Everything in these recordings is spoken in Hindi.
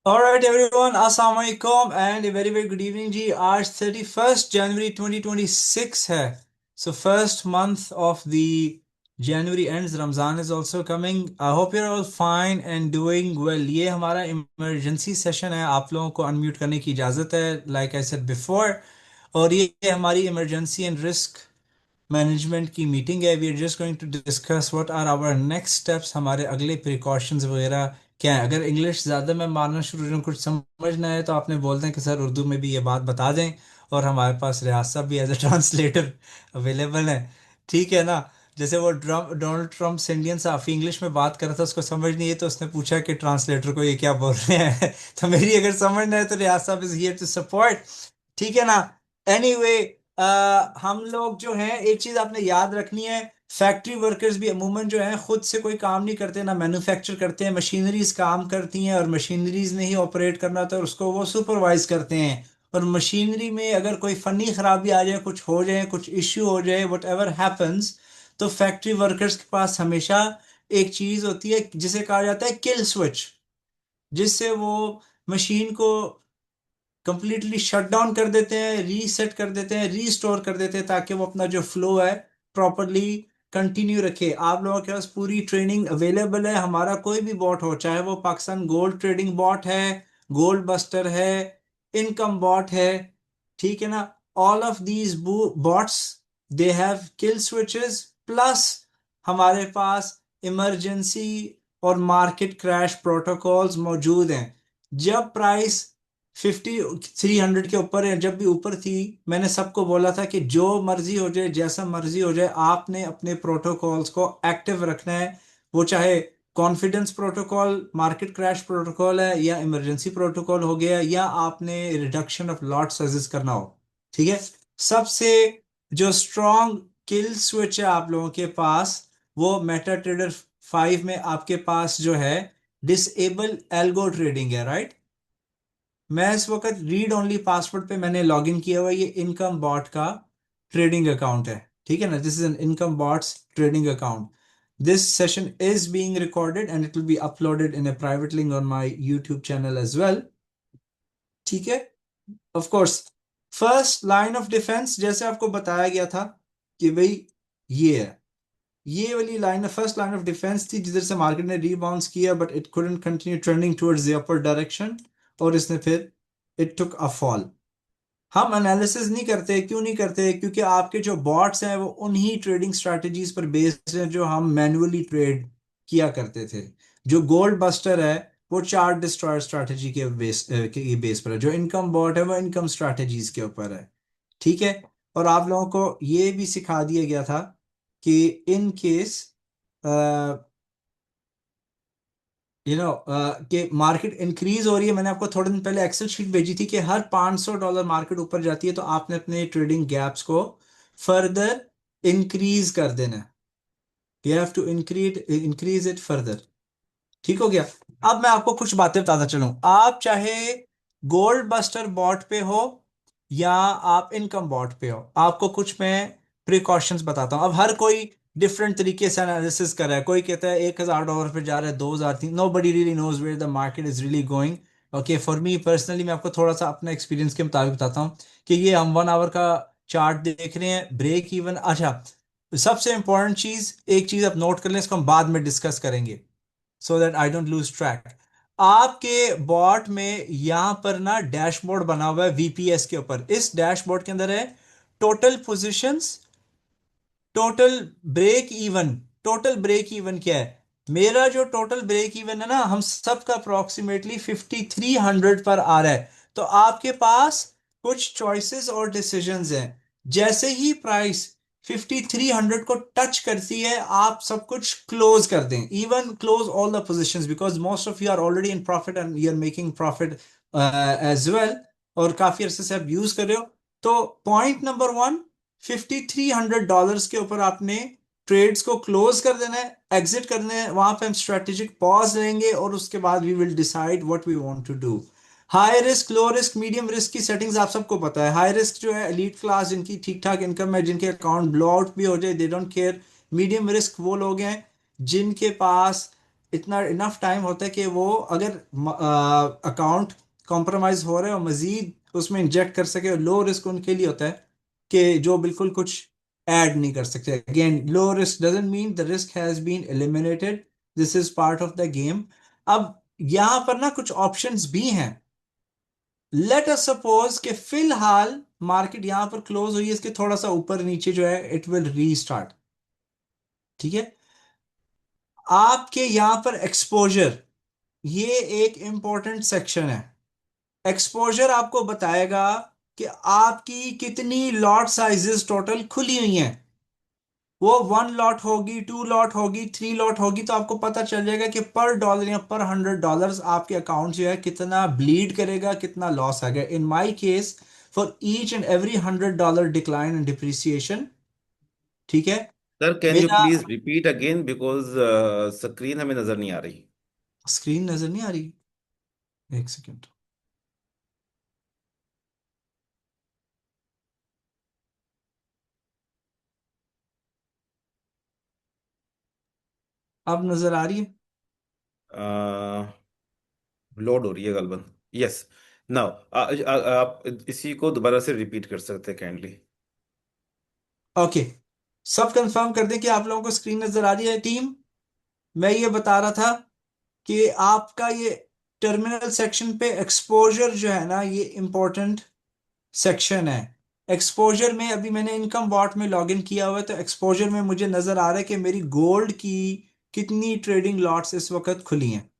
Alright everyone, अस्सलाम वालेकुम and very very good evening जी। आज 31st जनवरी 2026 है। So first month of the January ends, Ramzan is also coming. I hope you are all fine and doing well. ये हमारा इमरजेंसी सेशन है, आप लोगों को अनम्यूट करने की इजाज़त है, लाइक आई सेड बिफोर। और ये हमारी इमरजेंसी एंड रिस्क मैनेजमेंट की मीटिंग है। We are just going to discuss what are our next steps, हमारे अगले प्रिकॉशंस वगैरह क्या है। अगर इंग्लिश ज़्यादा मैं मारना शुरू करूँ, कुछ समझना है, तो आपने बोलते हैं कि सर उर्दू में भी ये बात बता दें। और हमारे पास रियाज साहब भी एज ए ट्रांसलेटर अवेलेबल है, ठीक है ना। जैसे वो डोनाल्ड ट्रम्प इंडियन साफ़ी इंग्लिश में बात कर रहा था, उसको समझ नहीं है, तो उसने पूछा कि ट्रांसलेटर को ये क्या बोल रहे हैं। तो मेरी अगर समझना है तो रियाज साहब इज हियर टू सपोर्ट, ठीक है ना। एनीवे हम लोग जो हैं, एक चीज आपने याद रखनी है, फैक्ट्री वर्कर्स भी अमूमन जो हैं खुद से कोई काम नहीं करते, ना मैन्युफैक्चर करते हैं, मशीनरीज काम करती हैं, और मशीनरीज ने ही ऑपरेट करना होता है, और उसको वो सुपरवाइज करते हैं। और मशीनरी में अगर कोई फनी खराबी आ जाए, कुछ हो जाए, कुछ इश्यू हो जाए, वट एवर हैपन्स, तो फैक्ट्री वर्कर्स के पास हमेशा एक चीज होती है जिसे कहा जाता है किल स्विच, जिससे वो मशीन को कंप्लीटली शट डाउन कर देते हैं, रीसेट कर देते हैं, रीस्टोर कर देते हैं, ताकि वो अपना जो फ्लो है प्रॉपरली कंटिन्यू रखे। आप लोगों के पास पूरी ट्रेनिंग अवेलेबल है। हमारा कोई भी बॉट हो, चाहे वो पाकिस्तान गोल्ड ट्रेडिंग बॉट है, गोल्ड बस्टर है, इनकम बॉट है, ठीक है ना। All of these bots, they have kill switches, plus हमारे पास इमरजेंसी और मार्केट क्रैश प्रोटोकॉल्स मौजूद हैं। जब प्राइस 5300 के ऊपर है, जब भी ऊपर थी, मैंने सबको बोला था कि जो मर्जी हो जाए, जैसा मर्जी हो जाए, आपने अपने प्रोटोकॉल्स को एक्टिव रखना है। वो चाहे confidence protocol, market crash protocol है, या इमरजेंसी प्रोटोकॉल हो गया, या आपने रिडक्शन ऑफ लॉट साइजेस करना हो, ठीक है। सबसे जो स्ट्रॉन्ग किल स्विच है आप लोगों के पास, वो मेटा ट्रेडर 5 में आपके पास जो है डिसेबल एल्गो ट्रेडिंग है, राइट। मैं इस वक्त रीड ओनली पासवर्ड पे मैंने लॉगिन किया हुआ है। ये इनकम बॉट का ट्रेडिंग अकाउंट है, ठीक है ना। This is an income bots trading account. This session is being recorded and it will be uploaded in a private link on my YouTube channel as well, ठीक है। Of course, first line of defence जैसे आपको बताया गया था कि भाई ये है, ये वाली line, first line of defence थी, जिधर से मार्केट ने रीबाउंस किया, but it couldn't continue trending towards the upper direction, और इसने फिर इट टुक अ फॉल। हम एनालिसिस नहीं करते, क्यों नहीं करते? क्योंकि आपके जो बॉट्स हैं वो उन्हीं ट्रेडिंग स्ट्रैटेजीज पर बेस्ड हैं जो हम मैन्युअली ट्रेड किया करते थे। जो गोल्ड बस्टर है वो चार्ट डिस्ट्रॉयर स्ट्रैटेजी के बेस पर है। जो इनकम बॉट है वो इनकम स्ट्रैटेजीज के ऊपर है, ठीक है। और आप लोगों को ये भी सिखा दिया गया था कि इन केस कि मार्केट इंक्रीज हो रही है, मैंने आपको थोड़े दिन पहले एक्सेल शीट भेजी थी कि हर $500 मार्केट ऊपर जाती है, तो आपने अपने ट्रेडिंग गैप्स को फर्दर इंक्रीज कर देना है। You have to increase it further, ठीक हो गया। अब मैं आपको कुछ बातें बताता चलूं। आप चाहे गोल्ड बस्टर बॉट पे हो या आप इनकम बॉट पे हो, आपको कुछ मैं प्रिकॉशंस बताता हूं। अब हर कोई डिफरेंट तरीके से एनालिसिस कर रहा है। कोई कहता है $1000 पे जा रहा है, 2000, तीन, nobody really knows where the market is really going. Okay, for me personally, मैं आपको थोड़ा सा अपने एक्सपीरियंस के मुताबिक बताता हूँ कि ये हम 1 आवर का चार्ट देख रहे हैं, ब्रेक इवन। अच्छा, सबसे इंपॉर्टेंट चीज, एक चीज आप नोट कर लें, इसको हम बाद में डिस्कस करेंगे, so that I don't lose track. आपके बॉट में यहां पर ना डैशबोर्ड बना हुआ है वीपीएस के ऊपर। इस डैशबोर्ड के अंदर है total positions, total break even. Total break even क्या है? मेरा जो टोटल ब्रेक इवन है ना, हम सबका अप्रोक्सीमेटली 5300 पर आ रहा है। तो आपके पास कुछ चॉइसेस और डिसीजंस हैं। जैसे ही प्राइस 5300 को टच करती है, आप सब कुछ क्लोज कर दें, even close all the positions, because most of you are already in profit and you are making profit as well, और काफी अरसे से आप यूज कर रहे हो। तो पॉइंट नंबर वन, $5300 के ऊपर आपने ट्रेड्स को क्लोज कर देना है, एग्जिट करना है। वहां पे हम स्ट्रेटेजिक पॉज लेंगे, और उसके बाद we will decide what we want to do. High risk, low risk, medium risk की सेटिंग्स आप सबको पता है। हाई रिस्क जो है एलीट क्लास, जिनकी ठीक ठाक इनकम है, जिनके अकाउंट ब्लो आउट भी हो जाए, they don't care. Medium risk वो लोग हैं जिनके पास इतना इनफ टाइम होता है कि वो अगर अकाउंट कॉम्प्रोमाइज हो रहा है और मजीद उसमें इंजेक्ट कर सके, और लो रिस्क उनके लिए होता है कि जो बिल्कुल कुछ ऐड नहीं कर सकते। Again, low risk doesn't mean the risk has been eliminated, this is part of the game. अब यहां पर ना कुछ ऑप्शंस भी हैं। लेट अस सपोज कि फिलहाल मार्केट यहां पर क्लोज हुई है, इसके थोड़ा सा ऊपर नीचे जो है इट विल रीस्टार्ट। ठीक है, आपके यहां पर एक्सपोजर, ये एक इंपॉर्टेंट सेक्शन है। एक्सपोजर आपको बताएगा कि आपकी कितनी लॉट साइजेस टोटल खुली हुई हैं। वो 1 लॉट होगी, 2 लॉट होगी, 3 लॉट होगी, तो आपको पता चल जाएगा कि पर डॉलर या पर $100 आपके अकाउंट जो है कितना ब्लीड करेगा, कितना लॉस आ गया। In my case, for each and every $100 decline and depreciation, ठीक है, सर कैन यू मेरा। Please repeat again, because screen हमें नजर नहीं आ रही। स्क्रीन नजर नहीं आ रही? एक सेकेंड। अब नजर आ रही है? लोड हो रही है गलबन। यस। नाउ आप इसी को दोबारा से रिपीट कर सकते हैं काइंडली। ओके, सब कंफर्म कर दें कि आप लोगों को स्क्रीन नजर आ रही है टीम। मैं ये बता रहा था कि आपका ये टर्मिनल सेक्शन पे एक्सपोजर जो है ना, ये इंपॉर्टेंट सेक्शन है। एक्सपोजर में अभी मैंने इनकम वॉट में लॉग इन किया हुआ है, तो एक्सपोजर में मुझे नजर आ रहा है कि मेरी गोल्ड की कितनी ट्रेडिंग लॉट्स इस वक्त खुली हैं।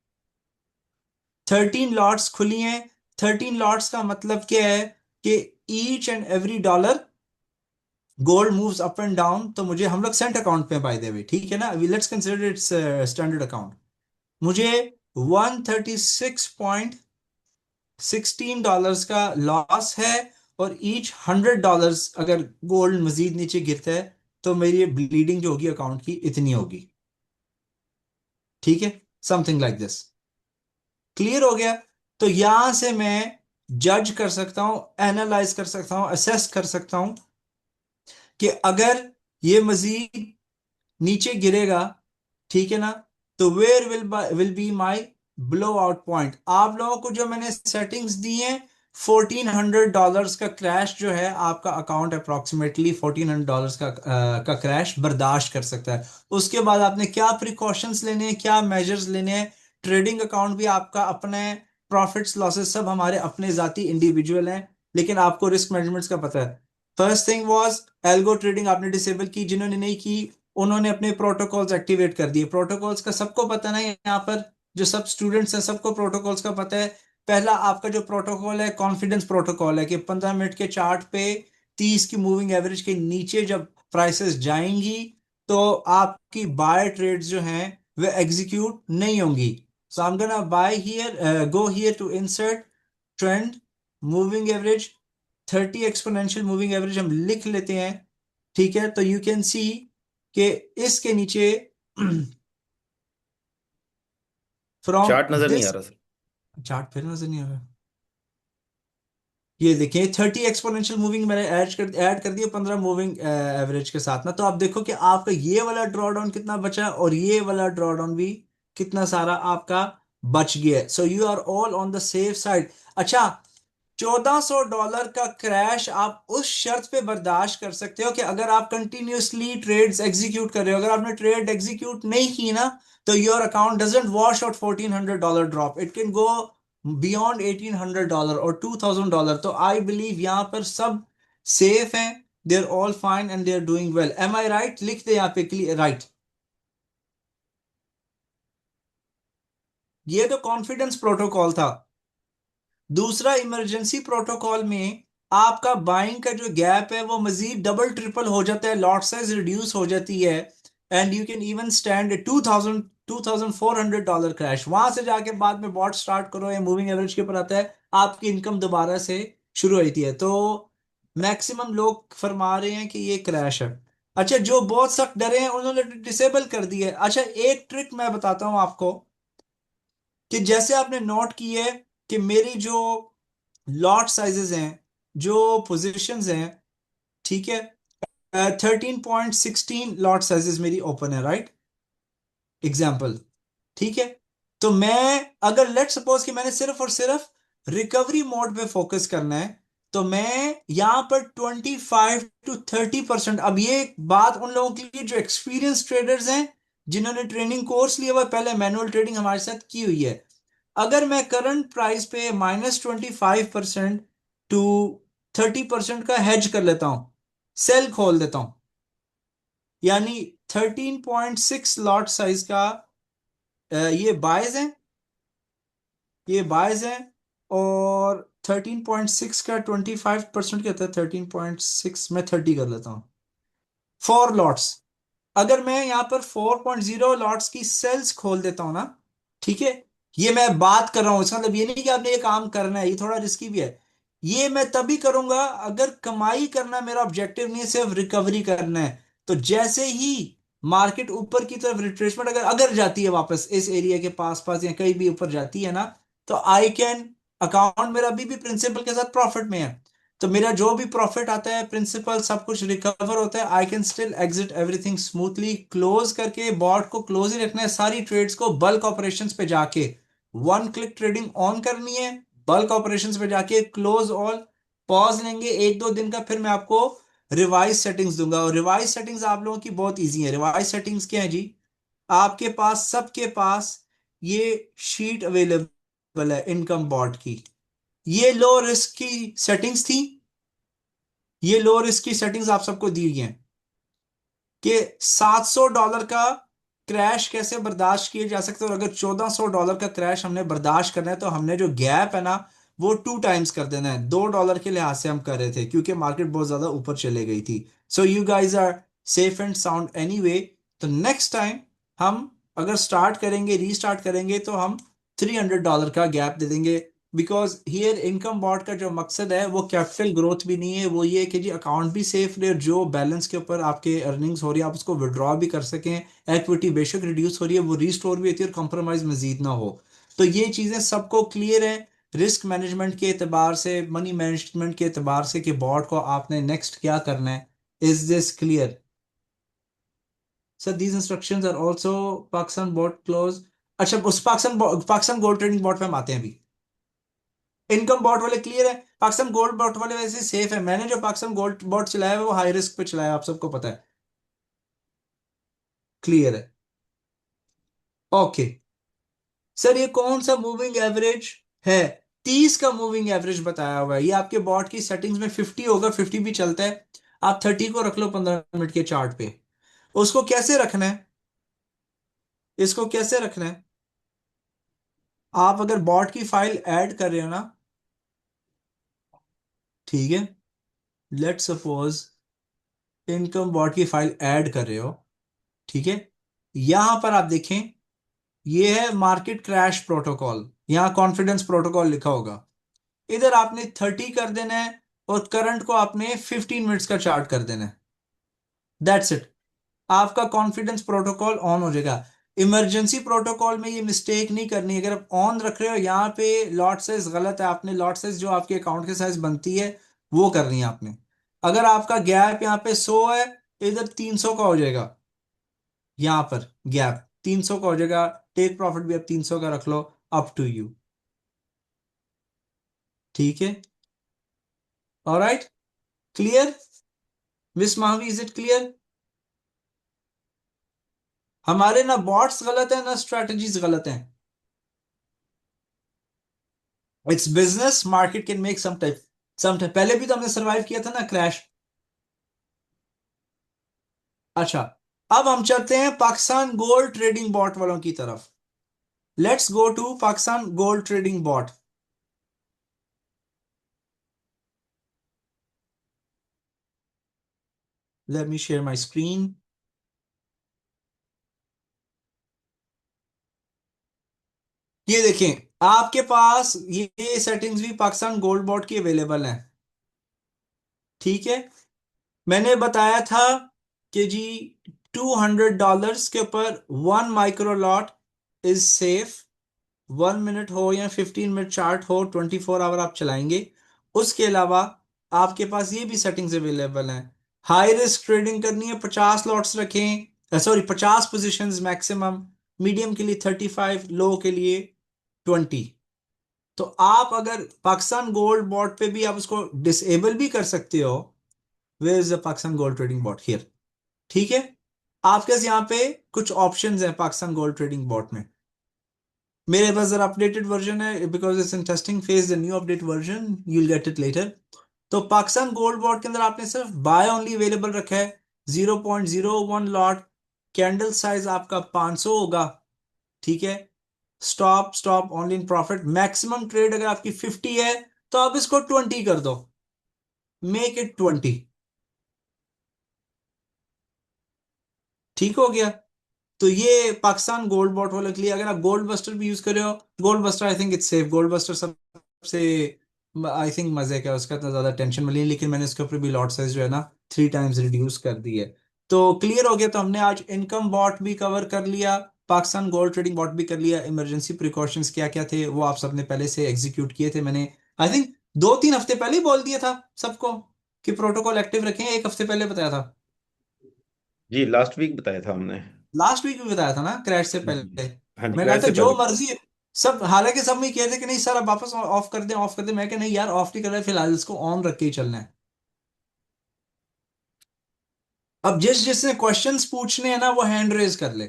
13 लॉट्स खुली हैं। 13 लॉट्स का मतलब क्या है कि each and every dollar gold moves up and down, तो मुझे, हम लोग सेंट अकाउंट पे बाय द वे, ठीक है ना, अभी let's consider it's standard account. मुझे $136.16 का लॉस है, और ईच $100 अगर गोल्ड मजीद नीचे गिरता है तो मेरी ब्लीडिंग जो होगी अकाउंट की इतनी होगी। ठीक है, समथिंग लाइक दिस। क्लियर हो गया? तो यहां से मैं जज कर सकता हूं, एनालाइज कर सकता हूं, असेस कर सकता हूं कि अगर ये मजीद नीचे गिरेगा, ठीक है ना, तो where will be my blow out point. आप लोगों को जो मैंने सेटिंग्स दी हैं, $1400 का क्रैश जो है, आपका अकाउंट अप्रोक्सीमेटली $1400 का क्रैश बर्दाश्त कर सकता है। उसके बाद आपने क्या प्रिकॉशंस लेने हैं, क्या मेजर्स लेने हैं। ट्रेडिंग अकाउंट भी आपका अपने, प्रॉफिट्स लॉसेस सब हमारे अपने जाती इंडिविजुअल हैं, लेकिन आपको रिस्क मैनेजमेंट का पता है। First thing was algo trading आपने डिसेबल की, जिन्होंने नहीं की उन्होंने अपने प्रोटोकॉल्स एक्टिवेट कर दिए। प्रोटोकॉल्स का सबको पता नहीं, यहाँ पर जो सब स्टूडेंट्स हैं सबको प्रोटोकॉल्स का पता है। पहला आपका जो प्रोटोकॉल है, कॉन्फिडेंस प्रोटोकॉल है, कि 15 मिनट के चार्ट पे 30 की मूविंग एवरेज के नीचे जब प्राइसेस जाएंगी, तो आपकी बाय ट्रेड्स जो हैं वे एग्जीक्यूट नहीं होंगी। So I am gonna by here, go here to insert trend moving average, 30 exponential moving average हम लिख लेते हैं। ठीक है, तो यू कैन सी कि इसके नीचे फ्रॉम चार्ट नजर नहीं आ दिस, रहा सर। चार्ट फिर नजर नहीं आ रहा। ये देखिए 30 एक्सपोनेंशियल मूविंग मैंने ऐड कर दिया 15 मूविंग एवरेज के साथ ना, तो आप देखो कि आपका ये वाला ड्रॉ डाउन कितना बचा है, और ये वाला ड्रॉ डाउन भी कितना सारा आपका बच गया है। So you are all on the safe side. अच्छा, $1400 का क्रैश आप उस शर्त पे बर्दाश्त कर सकते हो कि अगर आप कंटिन्यूसली ट्रेड्स एग्जीक्यूट कर रहे हो। अगर आपने ट्रेड एग्जीक्यूट नहीं की ना, तो your account doesn't wash out $1400 drop, it can go beyond $1800 और $2000। तो आई बिलीव यहां पर सब सेफ हैं, they are all fine and they are doing well. Am I right? लिख दे यहाँ पे क्लियर राइट। ये तो कॉन्फिडेंस प्रोटोकॉल था। दूसरा, इमरजेंसी प्रोटोकॉल में आपका बाइंग का जो गैप है वो मजीद डबल ट्रिपल हो जाता है, लॉट साइज रिड्यूस हो जाती है, and you can even stand 2400 crash. वहां से जाके बाद में बॉट स्टार्ट करो या मूविंग एवरेज के ऊपर आता है, आपकी इनकम दोबारा से शुरू होती है। तो मैक्सिमम लोग फरमा रहे हैं कि ये क्रैश है। अच्छा, जो बहुत सख्त डरे हैं उन्होंने डिसेबल कर दिया है। अच्छा, एक ट्रिक मैं बताता हूं आपको, कि जैसे आपने नोट की है कि मेरी जो लॉट साइजेस हैं, जो पोजीशंस हैं, ठीक है, 13.16 लॉट साइजेस मेरी ओपन है, राइट? एग्जाम्पल, ठीक है। तो मैं, अगर लेट सपोज कि मैंने सिर्फ और सिर्फ रिकवरी मोड पे फोकस करना है, तो मैं यहां पर 25 to 30%। अब ये बात उन लोगों के लिए जो एक्सपीरियंस ट्रेडर्स हैं, जिन्होंने ट्रेनिंग कोर्स लिया हुआ है, पहले मैनुअल ट्रेडिंग हमारे साथ की हुई है। अगर मैं करंट प्राइस पे -25% to 30% का हेज कर लेता हूं, सेल खोल देता हूं, यानी 13.6 लॉट साइज का, ये बायज है, ये बायज है। और 13.6 का 25% कहता है, 13.6 में 30 कर लेता हूं, 4 लॉट्स। अगर मैं यहां पर 4.0 लॉट्स की सेल्स खोल देता हूं ना, ठीक है, ये मैं बात कर रहा हूं, इसका मतलब ये नहीं कि आपने ये काम करना है, ये थोड़ा रिस्की भी है। ये मैं तभी करूंगा अगर कमाई करना मेरा ऑब्जेक्टिव नहीं है, सिर्फ रिकवरी करना है। तो जैसे ही मार्केट ऊपर की तरफ रिट्रेसमेंट अगर अगर जाती है वापस इस एरिया के पास पास या कहीं भी ऊपर जाती है ना, तो आई कैन, अकाउंट मेरा अभी भी प्रिंसिपल के साथ प्रॉफिट में है, तो मेरा जो भी प्रॉफिट आता है, प्रिंसिपल सब कुछ रिकवर होता है, I can still exit everything smoothly. Close करके बॉट को क्लोज ही रखना है, सारी ट्रेड्स को बल्क ऑपरेशंस पे जाके वन क्लिक ट्रेडिंग ऑन करनी है, बल्क ऑपरेशंस पे जाके क्लोज ऑल, पॉज लेंगे 1-2 दिन का, फिर मैं आपको रिवाइज सेटिंग्स दूंगा। और रिवाइज सेटिंग्स आप लोगों की बहुत ईजी है। रिवाइज सेटिंग्स क्या है जी? आपके पास, सबके पास ये शीट अवेलेबल है इनकम बॉट की। ये लो रिस्क की सेटिंग्स थी, ये लो रिस्क की सेटिंग्स आप सबको दी गई हैं कि $700 का क्रैश कैसे बर्दाश्त किए जा सकते हैं। और अगर $1400 का क्रैश हमने बर्दाश्त करना है, तो हमने जो गैप है ना, वो 2 टाइम्स कर देना है। $2 के लिहाज से हम कर रहे थे, क्योंकि मार्केट बहुत ज्यादा ऊपर चले गई थी। So you guys are safe and sound anyway. तो नेक्स्ट टाइम हम अगर स्टार्ट करेंगे, रीस्टार्ट करेंगे, तो हम $300 का गैप दे देंगे। बिकॉज हियर इनकम बॉट का जो मकसद है वो कैपिटल ग्रोथ भी नहीं है, वो ये है कि जी अकाउंट भी सेफ रहे, और जो बैलेंस के ऊपर आपके अर्निंग्स हो रही है आप उसको विड्रॉ भी कर सकें। इक्विटी बेशक रिड्यूस हो रही है, वो रीस्टोर भी होती है, और कंप्रोमाइज मजीद ना हो। तो ये चीज़ें सबको क्लियर है रिस्क मैनेजमेंट के एतबार से, मनी मैनेजमेंट के एतबार से, कि बॉट को आपने नेक्स्ट क्या करना है। Is this clear? Sir these instructions are also Pakistan bot close. अच्छा, उस पाकिस्तान गोल्ड ट्रेडिंग बॉट पे हम आते हैं अभी। इनकम बॉट वाले क्लियर है? पाकिस्तान गोल्ड बॉट वाले वैसे सेफ है, मैंने जो पाकिस्तान गोल्ड बॉट चलाया है वो हाई रिस्क पे चलाया है, आप सबको पता है। क्लियर है? ओके। सर ये कौन सा मूविंग एवरेज है? 30 का मूविंग एवरेज बताया हुआ है। ये आपके बॉट की सेटिंग्स में 50 होगा, 50 भी चलता है। आप 30 को रख लो 15 मिनट के चार्ट पे। उसको कैसे रखना है? इसको कैसे रखना है? आप अगर बॉट की फाइल ऐड कर रहे हो ना, ठीक है, लेट सपोज इनकम बॉट की फाइल ऐड कर रहे हो, ठीक है, यहां पर आप देखें, ये है मार्केट क्रैश प्रोटोकॉल, यहां कॉन्फिडेंस प्रोटोकॉल लिखा होगा। इधर आपने 30 कर देना है, और करंट को आपने 15 मिनट्स का चार्ट कर देना है। That's it. आपका कॉन्फिडेंस प्रोटोकॉल ऑन हो जाएगा। इमरजेंसी प्रोटोकॉल में ये मिस्टेक नहीं करनी। अगर आप ऑन रख रहे हो, यहाँ पे लॉट साइज गलत है, आपने लॉट साइज जो आपके अकाउंट के साइज बनती है वो करनी है आपने। अगर आपका गैप यहाँ पे 100 है, इधर 300 का हो जाएगा, यहां पर गैप 300 का हो जाएगा। टेक प्रॉफिट भी अब 300 का रख लो, अप टू यू। ठीक है? Alright, clear? Miss Mahavi, is it clear? हमारे ना बॉट्स गलत है, ना स्ट्रेटजीज गलत हैं। It's business, market can make some time. पहले भी तो हमने सरवाइव किया था ना क्रैश। अच्छा, अब हम चलते हैं पाकिस्तान गोल्ड ट्रेडिंग बॉट वालों की तरफ। Let's go to Pakistan gold trading bot. Let me share my screen. ये देखें, आपके पास ये सेटिंग्स भी पाकिस्तान गोल्ड बॉट की अवेलेबल हैं। ठीक है, मैंने बताया था कि जी $200 के ऊपर 1 micro lot is safe. 1 minute हो या 15 मिनट चार्ट हो, 24 आवर आप चलाएंगे। उसके अलावा आपके पास ये भी सेटिंग्स अवेलेबल हैं। हाई रिस्क ट्रेडिंग करनी है, 50 लॉट्स रखें, सॉरी 50 पोजीशंस मैक्सिमम। मीडियम के लिए 35, लो के लिए 20। तो आप अगर पाकिस्तान गोल्ड बॉट पे भी आप उसको डिसेबल भी कर सकते हो। Where is the Pakistan gold trading bot here? ठीक है, आपके पास यहाँ पे कुछ ऑप्शंस हैं पाकिस्तान गोल्ड ट्रेडिंग बॉट में। मेरे पास जरा अपडेटेड वर्जन है because it's in testing phase, the new update version you will get it later. तो पाकिस्तान गोल्ड बॉट के अंदर आपने सिर्फ बाय ओनली अवेलेबल रखा है 0.01 लॉट। कैंडल साइज आपका 500 होगा। ठीक है, stop stop only in profit. Maximum trade अगर आपकी 50 है तो आप इसको 20 कर दो, मेक इट 20। ठीक हो गया। तो ये पाकिस्तान गोल्ड बॉट वाले के लिए, अगर आप गोल्ड बस्टर भी यूज कर रहे हो, gold buster I think it's safe. Gold buster सबसे आई थिंक मजे का है, उसका इतना ज्यादा टेंशन मिली नहीं, लेकिन मैंने उसके ऊपर भी लॉट साइज जो है ना 3 टाइम्स रिड्यूस कर दी है। तो क्लियर हो गया। तो हमने आज इनकम बॉट भी कवर कर लिया, पाकिस्तान गोल्ड ट्रेडिंग बॉट भी कर लिया। इमरजेंसी प्रिकॉशंस क्या क्या थे वो आप सबने पहले से एग्जीक्यूट किए थे। मैंने आई थिंक 2-3 हफ्ते पहले ही बोल दिया था सबको कि प्रोटोकॉल एक्टिव रखें, 1 हफ्ते पहले बताया था। जी, लास्ट वीक बताया था हमने। लास्ट वीक भी बताया था ना क्रैश से जी। पहले। हाँ जी, मैं कहा क्रैश था से जो पहले। मर्जी सब, हालांकि सब में कह रहे थे कि नहीं सर अब वापस ऑफ कर दें ऑफ कर दें। मैं कहा नहीं यार, ऑफ नहीं कर रहा है, फिलहाल इसको ऑन रख के ही चलना है। अब जिस जिसने क्वेश्चंस पूछने हैं ना वो हैंड रेज कर ले।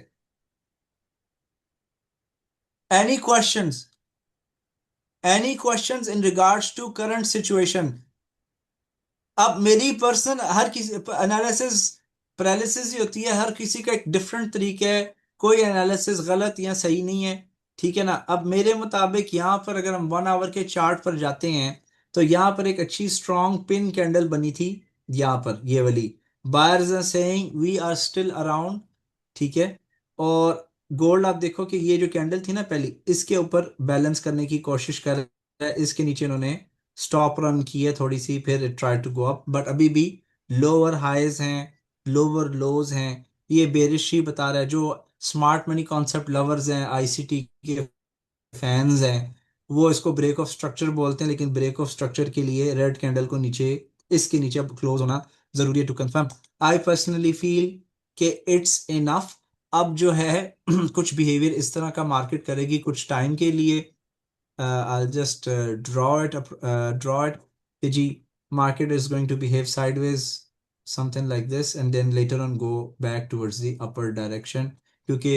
Any questions, any questions in regards to current situation. अब मेरी पर्सनल हर किसी एनालिसिस पैरालिसिस ही होती है, हर किसी का एक डिफरेंट तरीका है। कोई एनालिसिस गलत या सही नहीं है। ठीक है ना। अब मेरे मुताबिक यहाँ पर अगर हम 1 आवर के चार्ट पर जाते हैं तो यहाँ पर एक अच्छी स्ट्रॉन्ग पिन कैंडल बनी थी। यहाँ पर ये वाली, buyers are saying we are still around. ठीक है। और गोल्ड आप देखो कि ये जो कैंडल थी ना पहली, इसके ऊपर बैलेंस करने की कोशिश कर रहा है। इसके नीचे इन्होंने स्टॉप रन की है थोड़ी सी, फिर it try to go up, but अभी भी लोअर हाईज हैं, लोअर लोज हैं। ये बेरिश ही बता रहा है। जो स्मार्ट मनी कॉन्सेप्ट लवर्स हैं, आईसीटी के फैंस हैं, वो इसको ब्रेक ऑफ स्ट्रक्चर बोलते हैं, लेकिन ब्रेक ऑफ स्ट्रक्चर के लिए रेड कैंडल को नीचे, इसके नीचे अब क्लोज होना जरूरी है to confirm. I personally feel कि इट्स इनफ। अब जो है कुछ बिहेवियर इस तरह का मार्केट करेगी कुछ टाइम के लिए। I'll just draw it up, draw it. The market is going to behave sideways, something like this, and then later on go back towards the upper direction. क्योंकि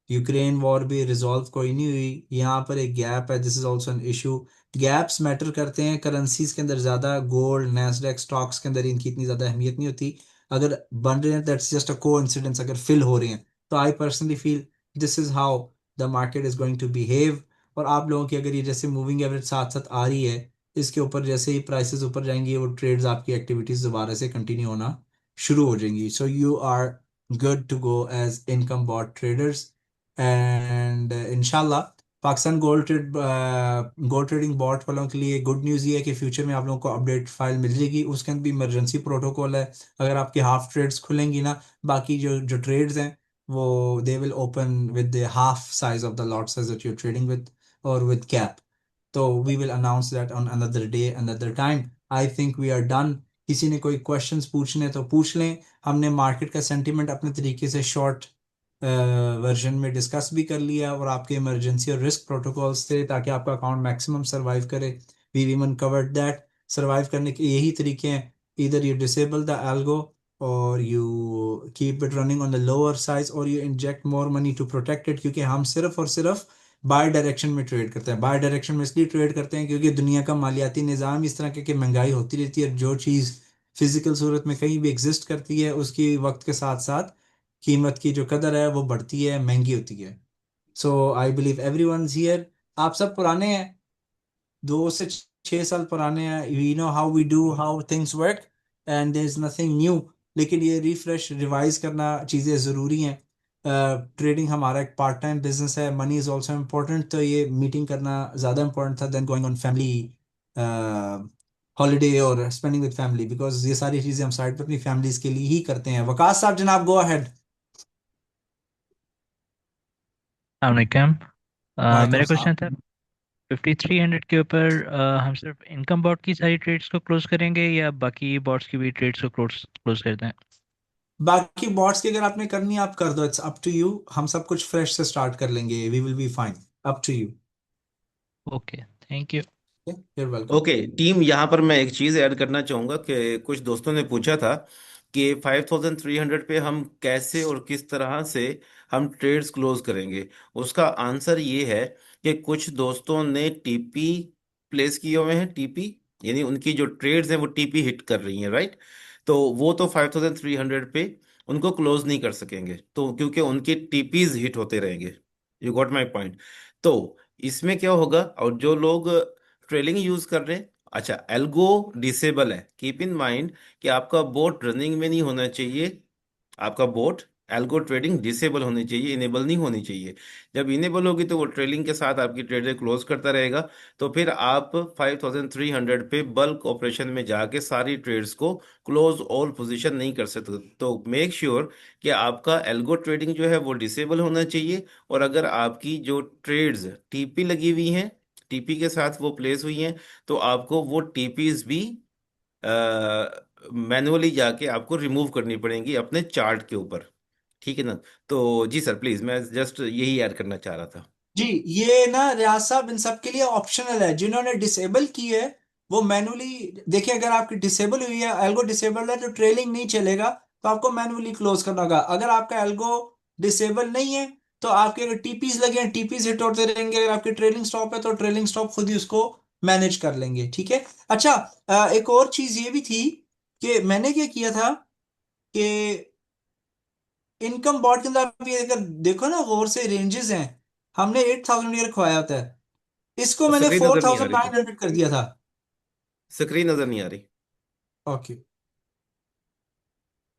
यूक्रेन वॉर भी रिजॉल्व कोई नहीं हुई, यहाँ पर एक गैप है। This is also an issue. Gaps matter करते हैं करेंसीज के अंदर ज्यादा। गोल्ड नैस्डैक स्टॉक्स के अंदर इनकी इतनी ज्यादा अहमियत नहीं होती। अगर बन रहे हैं दैट्स जस्ट अ को इंसिडेंस, अगर फिल हो रहे हैं तो I personally feel this is how the market is going to behave. और आप लोगों की अगर ये जैसे मूविंग एवरेज साथ साथ आ रही है, इसके ऊपर जैसे ही प्राइसेस ऊपर जाएंगी वो ट्रेड्स आपकी एक्टिविटीज दोबारा से कंटिन्यू होना शुरू हो जाएंगी। So you are good to go as income bot traders. And इंशाल्लाह पाकिस्तान गोल्ड ट्रेडिंग बॉट वालों के लिए गुड न्यूज़ ये है कि फ्यूचर में आप लोगों को अपडेट फाइल मिल जाएगी। उसके अंदर भी इमरजेंसी प्रोटोकॉल है। अगर आपकी हाफ ट्रेड्स खुलेंगी ना, बाकी जो जो ट्रेड्स हैं वो they will open with the half size of the lot size that you're trading with or with cap. So we will announce that on another day, another time. I think we are done. किसी ने कोई क्वेश्चंस पूछने तो पूछ लें। हमने मार्केट का सेंटीमेंट अपने तरीके से शॉर्ट वर्जन में डिस्कस भी कर लिया, और आपके इमरजेंसी और रिस्क प्रोटोकॉल्स थे ताकि आपका अकाउंट मैक्सिमम सर्वाइव करे। We women covered that. Survive करने के यही तरीके हैं, इधर यू डिसेबल द एल्गो और you keep it running on the lower size और you inject more money to protect it. क्योंकि हम सिर्फ और सिर्फ बाय डायरेक्शन में ट्रेड करते हैं। बाय डायरेक्शन में इसलिए ट्रेड करते हैं क्योंकि दुनिया का मालियाती निज़ाम इस तरह के कि महंगाई होती रहती है। जो चीज़ फिजिकल सूरत में कहीं भी एग्जिस्ट करती है उसकी वक्त के साथ साथ कीमत की जो कदर है वो बढ़ती है, महंगी होती है। So I believe everyone here, आप सब पुराने हैं, 2 से 6 साल पुराने हैं। We know how we do how things work and there is nothing new. लेकिन ये रिफ्रेश रिवाइज करना चीज़ें ज़रूरी हैं। ट्रेडिंग हमारा एक पार्ट टाइम बिजनेस है, मनी इज़ ऑल्सो इम्पोर्टेंट। तो ये मीटिंग करना ज़्यादा इम्पोर्टेंट था than going on family holiday और स्पेंडिंग विद फैमिली, बिकॉज ये सारी चीज़ें हम साइड पर अपनी फैमिलीज के लिए ही करते हैं। वकास साहब जनाब, गो अहेड। अलैक्म। वालेकुम मेरा सलाम। क्वेश्चन था 5300 के ऊपर हम सिर्फ इनकम बॉट की सारी ट्रेड्स को क्लोज करेंगे या बाकी बॉट्स की भी ट्रेड्स को क्लोज क्लोज कर दें? बाकी बॉट्स की अगर आपने करनी है आप कर दो, इट्स अप टू यू। हम सब कुछ फ्रेश से स्टार्ट कर लेंगे, we will be fine. Up to you. Okay, thank you. you're welcome. Okay team, यहाँ पर मैं एक चीज़ ऐड करना चाहूँगा कि कुछ दोस्तों ने पूछा था कि 5300 पे हम कैसे और किस तरह से हम ट्रेड्स क्लोज करेंगे। उसका आंसर ये है कि कुछ दोस्तों ने टीपी प्लेस किए हुए हैं, टीपी यानी उनकी जो ट्रेड्स हैं वो टीपी हिट कर रही हैं, राइट। तो वो तो 5300 पे उनको क्लोज नहीं कर सकेंगे, तो क्योंकि उनकी टीपीज हिट होते रहेंगे। You got my point. तो इसमें क्या होगा, और जो लोग ट्रेलिंग यूज कर रहे हैं, अच्छा एल्गो डिसेबल है, कीप इन माइंड कि आपका बोट रनिंग में नहीं होना चाहिए। आपका बोट एल्गो ट्रेडिंग डिसेबल होनी चाहिए, इनेबल नहीं होनी चाहिए। जब इनेबल होगी तो वो ट्रेलिंग के साथ आपकी ट्रेडर क्लोज करता रहेगा। तो फिर आप 5300 पे बल्क ऑपरेशन में जाके सारी ट्रेड्स को क्लोज ऑल पोजीशन नहीं कर सकते। तो मेक श्योर कि आपका एल्गो ट्रेडिंग जो है वो डिसेबल होना चाहिए। और अगर आपकी जो ट्रेड्स टीपी लगी हुई हैं, टीपी के साथ वो प्लेस हुई हैं, तो आपको वो टीपीज भी मैनुअली जाके आपको रिमूव करनी पड़ेंगी अपने चार्ट के ऊपर। ठीक है ना। तो जी सर प्लीज, मैं जस्ट यही ऐड करना चाह रहा था। जी, ये ना रियाज साहब इन सब के लिए ऑप्शनल है। जिन्होंने डिसेबल की है वो मैनुअली देखिए, अगर आपकी डिसेबल हुई है, एल्गो डिसेबल है, तो ट्रेलिंग नहीं चलेगा, तो आपको मैनुअली क्लोज करना होगा। अगर आपका एल्गो डिसेबल नहीं है तो आपके अगर टीपीज लगे हैं, टीपीज हिट होते रहेंगे। अगर आपकी ट्रेलिंग स्टॉप है तो ट्रेलिंग स्टॉप खुद ही उसको मैनेज कर लेंगे। ठीक है। अच्छा, एक और चीज ये भी थी कि मैंने क्या किया था कि इनकम बॉट के अंदर आप ये अगर देखो ना गौर से, रेंजेस हैं। हमने 8000 ईयर रखवाया होता है, इसको मैंने स्क्रीन फोर नजर नहीं आ थाउजेंड रही नाइन सर। हंड्रेड कर दिया था। स्क्रीन नजर नहीं आ रही। Okay,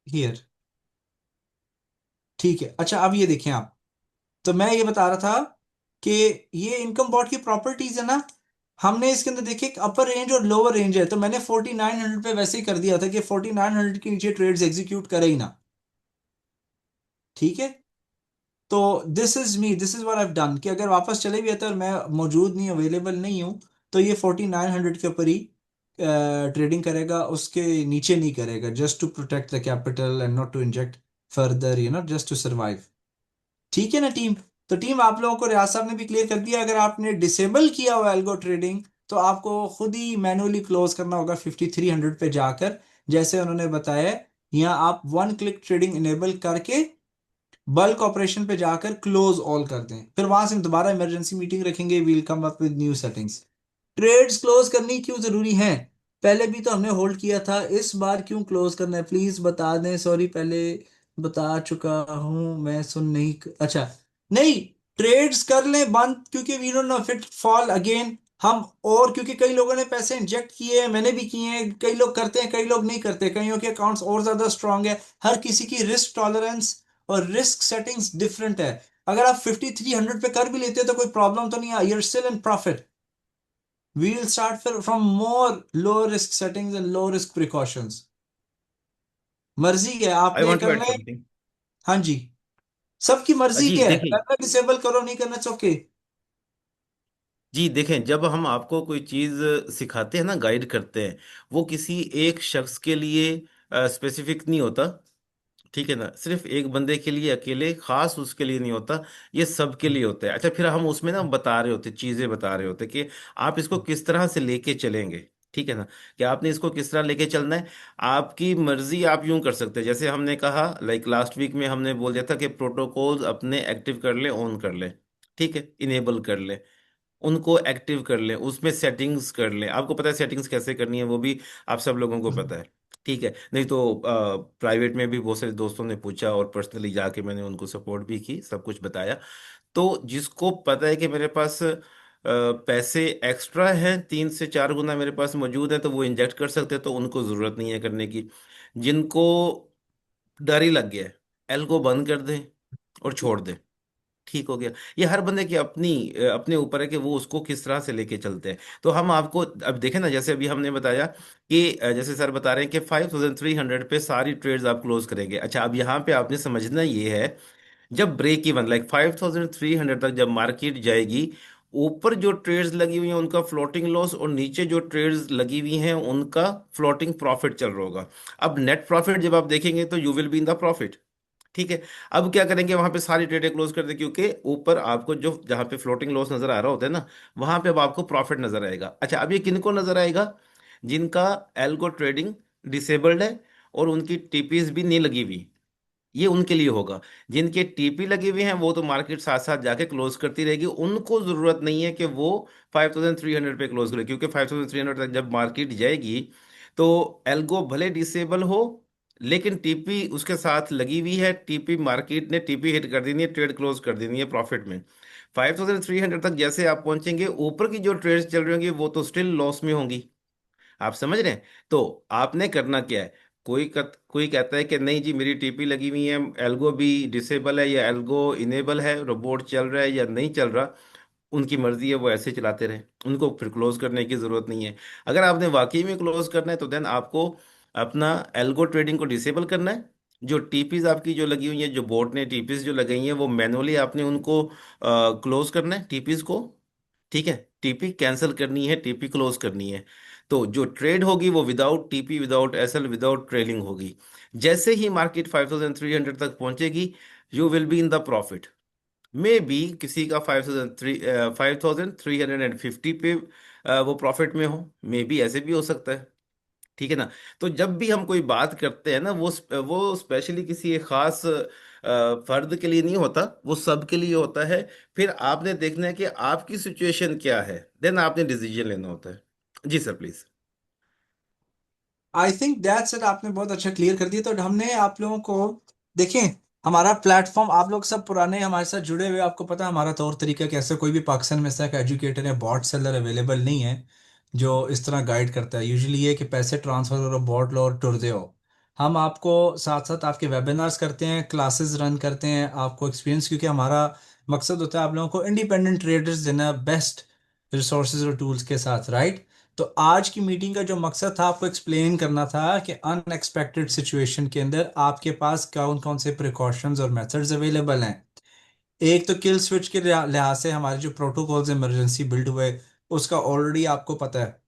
here. ठीक है। अच्छा, अब ये देखें आप। तो मैं ये बता रहा था कि ये इनकम बॉट की प्रॉपर्टीज है ना, हमने इसके अंदर देखिए एक अपर रेंज और लोअर रेंज है। तो मैंने 4900 पे वैसे ही कर दिया था कि 4900 के नीचे ट्रेड्स एग्जीक्यूट करे ही ना। ठीक है। तो this is me, this is what I have done कि अगर वापस चले भी आते और मैं मौजूद नहीं, अवेलेबल नहीं हूं, तो ये 4900 के ऊपर ही ट्रेडिंग करेगा, उसके नीचे नहीं करेगा। Just to protect the capital and not to inject further, just to survive. ठीक है ना टीम। तो टीम, आप लोगों को रियाज साहब ने भी क्लियर कर दिया, अगर आपने डिसेबल किया हुआ एल्गो ट्रेडिंग तो आपको खुद ही मैनुअली क्लोज करना होगा 5300 पे जाकर, जैसे उन्होंने बताया है। यहाँ आप वन क्लिक ट्रेडिंग इनेबल करके बल्क ऑपरेशन पे जाकर क्लोज ऑल कर दें, फिर वहां से हम दोबारा इमरजेंसी मीटिंग रखेंगे, we'll come up with new settings. Trades close करनी क्यों जरूरी है? पहले भी तो हमने होल्ड किया था, इस बार क्यों क्लोज करना है प्लीज बता दें। सॉरी, पहले बता चुका हूं मैं, सुन नहीं। अच्छा, नहीं, ट्रेड्स कर लें बंद, क्योंकि we don't know if it fall again. हम और क्योंकि कई लोगों ने पैसे इंजेक्ट किए हैं, मैंने भी किए हैं, कई लोग करते हैं, कई लोग नहीं करते, कईयों के अकाउंट्स और ज्यादा स्ट्रांग है। हर किसी की रिस्क टॉलरेंस और रिस्क सेटिंग्स डिफरेंट है। अगर आप 5300 पे कर भी लेते हो तो कोई प्रॉब्लम तो नहीं है, you're still in profit. We will start from more low risk settings and low risk precautions. मर्जी है, आई आपने वांट टू कर ऐड ले। समथिंग। हाँ जी, सबकी मर्जी जी क्या है, देखिए, करना डिसेबल करो, नहीं करना ओके। जी देखें, जब हम आपको कोई चीज सिखाते हैं ना, गाइड करते हैं, वो किसी एक शख्स के लिए स्पेसिफिक नहीं होता। ठीक है ना, सिर्फ एक बंदे के लिए अकेले खास उसके लिए नहीं होता, ये सबके लिए होता है। अच्छा, फिर हम उसमें ना बता रहे होते, चीजें बता रहे होते कि आप इसको किस तरह से लेके चलेंगे। ठीक है ना, कि आपने इसको किस तरह लेके चलना है। आपकी मर्जी, आप यूं कर सकते हैं जैसे हमने कहा, लाइक लास्ट वीक में हमने बोल दिया था कि प्रोटोकॉल्स अपने एक्टिव कर ले, ऑन कर ले, ठीक है, इनेबल कर ले, उनको एक्टिव कर लें, उसमें सेटिंग्स कर लें। आपको पता है सेटिंग्स कैसे करनी है, वो भी आप सब लोगों को पता है। ठीक है, नहीं तो प्राइवेट में भी बहुत सारे दोस्तों ने पूछा और पर्सनली जाके मैंने उनको सपोर्ट भी की, सब कुछ बताया। तो जिसको पता है कि मेरे पास पैसे एक्स्ट्रा हैं, 3 से 4 गुना मेरे पास मौजूद है, तो वो इंजेक्ट कर सकते हैं, तो उनको ज़रूरत नहीं है करने की। जिनको डर ही लग गया है, एल को बंद कर दें और छोड़ दें, ठीक हो गया। ये हर बंदे की अपनी अपने ऊपर है कि वो उसको किस तरह से लेके चलते हैं। तो हम आपको अब देखें ना, जैसे अभी हमने बताया कि जैसे सर बता रहे हैं कि 5300 पे सारी ट्रेड्स आप क्लोज करेंगे। अच्छा, अब यहाँ पे आपने समझना ये है, जब ब्रेक इवन लाइक 5300 तक जब मार्केट जाएगी, ऊपर जो ट्रेड्स लगी हुई हैं उनका फ्लोटिंग लॉस, और नीचे जो ट्रेड्स लगी हुई हैं उनका फ्लोटिंग प्रॉफिट चल रहा होगा। अब नेट प्रॉफिट जब आप देखेंगे तो you will be in the profit. ठीक है। अब क्या करेंगे, वहां पे सारी ट्रेडें क्लोज कर दें, क्योंकि ऊपर आपको जो जहां पे फ्लोटिंग लॉस नजर आ रहा होता है ना, वहां पे अब आपको प्रॉफिट नजर आएगा। अच्छा, अब ये किनको नजर आएगा? जिनका एल्गो ट्रेडिंग डिसेबल्ड है और उनकी टीपीज भी नहीं लगी हुई, ये उनके लिए होगा। जिनके टीपी लगे हुए हैं वो तो मार्केट साथ साथ जाके क्लोज करती रहेगी, उनको जरूरत नहीं है कि वो 5300 पे क्लोज करे, क्योंकि 5300 तक जब मार्केट जाएगी तो एल्गो भले डिसेबल हो, लेकिन टीपी उसके साथ लगी हुई है। टीपी मार्केट ने टीपी हिट कर देनी है, ट्रेड क्लोज कर देनी है प्रॉफिट में। 5300 तक जैसे आप पहुंचेंगे, ऊपर की जो ट्रेड्स चल रही होंगी वो तो स्टिल लॉस में होंगी। आप समझ रहे हैं? तो आपने करना क्या है, कोई कहता है कि नहीं जी मेरी टीपी लगी हुई है, एल्गो भी डिसेबल है या एल्गो इनेबल है, रोबोट चल रहा है या नहीं चल रहा, उनकी मर्जी है, वो ऐसे चलाते रहे, उनको फिर क्लोज करने की जरूरत नहीं है। अगर आपने वाकई में क्लोज करना है तो देन आपको अपना एल्गो ट्रेडिंग को डिसेबल करना है। जो टीपीज आपकी जो लगी हुई है, जो बोर्ड ने टीपीज जो लगाई हैं, वो मैनुअली आपने उनको क्लोज करना है टीपीज को। ठीक है, टीपी कैंसिल करनी है, टीपी क्लोज करनी है। तो जो ट्रेड होगी वो without TP, without SL, without trailing होगी। जैसे ही मार्केट 5300 तक पहुंचेगी, you will be in the profit. Maybe किसी का 5350 पे वो प्रॉफिट में हो, मे बी ऐसे भी हो सकता है। ठीक है ना? तो जब भी हम कोई बात करते हैं ना, वो स्पेशली किसी एक खास फर्द के लिए नहीं होता, वो सबके लिए होता है। फिर आपने देखना है कि आपकी सिचुएशन क्या है, देन आपने डिसीजन लेना होता है। जी sir, please. I think that's it, आपने बहुत अच्छा क्लियर कर दिया। तो हमने आप लोगों को, देखें, हमारा प्लेटफॉर्म, आप लोग सब पुराने हमारे साथ जुड़े हुए, आपको पता है हमारा तौर तरीका कैसे। कोई भी पाकिस्तान में ऐसा एजुकेटर या बॉट सेलर अवेलेबल नहीं है जो इस तरह गाइड करता है। यूजुअली ये कि पैसे ट्रांसफर करो, बॉट लो और टुर दे हो। हम आपको साथ साथ आपके वेबिनार्स करते हैं, क्लासेस रन करते हैं, आपको एक्सपीरियंस, क्योंकि हमारा मकसद होता है आप लोगों को इंडिपेंडेंट ट्रेडर्स देना, बेस्ट रिसोर्सेज और टूल्स के साथ, राइट। तो आज की मीटिंग का जो मकसद था आपको एक्सप्लेन करना था कि अनएक्सपेक्टेड सिचुएशन के अंदर आपके पास कौन कौन से प्रिकॉशंस और मेथड्स अवेलेबल हैं। एक तो किल स्विच के लिहाज से हमारे जो प्रोटोकॉल्स इमरजेंसी बिल्ड हुए, उसका ऑलरेडी आपको पता है।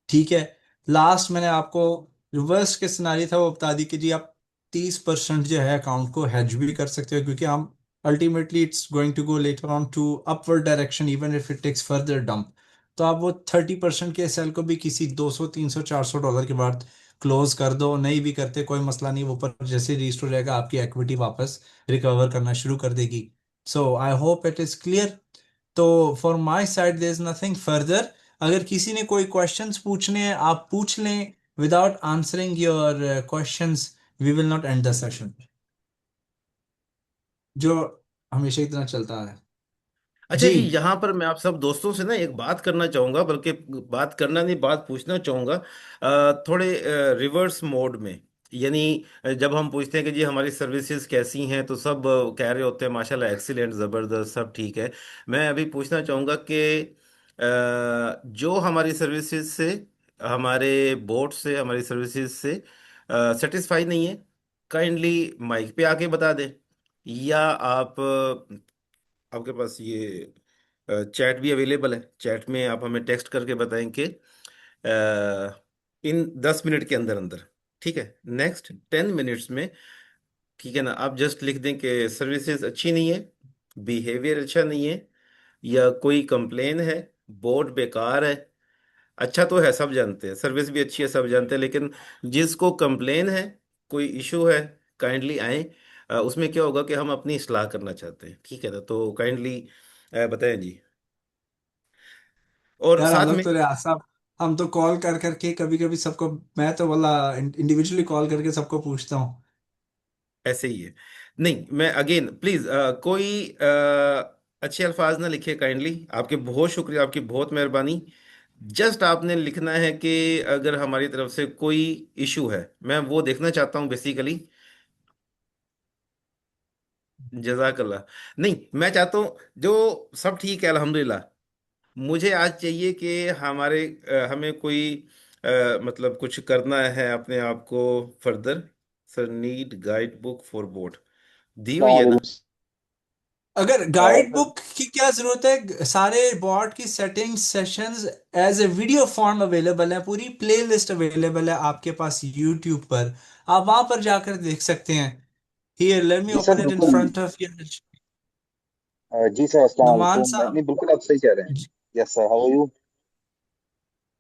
ठीक है। लास्ट मैंने आपको रिवर्स के सिनारी था वो बता दी कि जी आप 30% जो है अकाउंट को हेज भी कर सकते हो, क्योंकि हम ultimately it's going to go later on to upward direction even if it takes further dump. तो आप वो 30% के सेल को भी किसी 200 300 400 डॉलर के बाद क्लोज कर दो, नहीं भी करते कोई मसला नहीं, वो ऊपर जैसे रजिस्टर हो जाएगा आपकी इक्विटी वापस रिकवर करना शुरू कर देगी। So I hope it is clear. तो for my side there is nothing further. अगर किसी ने कोई क्वेश्चंस पूछने हैं आप पूछ लें। Without answering your questions we will not end the session, जो हमेशा की तरह चलता है। अच्छा जी। जी, यहाँ पर मैं आप सब दोस्तों से ना एक बात करना चाहूंगा, बल्कि बात करना नहीं, बात पूछना चाहूंगा। थोड़े रिवर्स मोड में, यानी जब हम पूछते हैं कि जी हमारी सर्विसेज कैसी हैं, तो सब कह रहे होते हैं माशाल्लाह एक्सीलेंट, ज़बरदस्त, सब ठीक है। मैं अभी पूछना चाहूंगा कि जो हमारी सर्विसेज से, हमारे बोर्ड से, हमारी सर्विसेज से सेटिस्फाई नहीं है, काइंडली माइक पे आके बता दें, या आप आपके पास ये चैट भी अवेलेबल है, चैट में आप हमें टेक्स्ट करके बताएं कि इन 10 मिनट के अंदर अंदर, ठीक है, नेक्स्ट 10 मिनट्स में, ठीक है ना, आप जस्ट लिख दें कि सर्विसेज अच्छी नहीं है, बिहेवियर अच्छा नहीं है, या कोई कंप्लेन है, बोर्ड बेकार है। अच्छा तो है, सब जानते हैं, सर्विस भी अच्छी है, सब जानते हैं, लेकिन जिसको कंप्लेन है, कोई इशू है, काइंडली आए। उसमें क्या होगा कि हम अपनी इस्लाह करना चाहते हैं, ठीक है ना, तो काइंडली बताएं जी। और यार साथ अलग में तो रियाज साहब, हम तो कॉल कर करके कभी कभी सबको, मैं तो बोला इंडिविजुअली कॉल करके सबको पूछता हूँ। ऐसे ही है। नहीं, मैं अगेन प्लीज, कोई अच्छे अल्फाज ना लिखे काइंडली, आपके बहुत शुक्रिया, आपकी बहुत मेहरबानी। जस्ट आपने लिखना है कि अगर हमारी तरफ से कोई इशू है, मैं वो देखना चाहता हूँ बेसिकली। जजाकल्ला। नहीं, मैं चाहता हूँ जो सब ठीक है अल्हम्दुलिल्लाह। मुझे आज चाहिए कि हमें कोई मतलब कुछ करना है अपने आप को further. Sir need guide book for bot दी हुई है ना? अगर और गाइड बुक की क्या जरूरत है, सारे बॉट की settings sessions as a video form available है, पूरी प्लेलिस्ट अवेलेबल है आपके पास यूट्यूब पर, आप वहां पर जाकर देख सकते हैं। हियर लेट मी जी सर ओपन इट इन बिल्कुल। Front of you. जी सर अस्सलाम नुमान वालेकुम। साहब। नहीं बिल्कुल आप सही कह रहे हैं। Yes sir, how are you?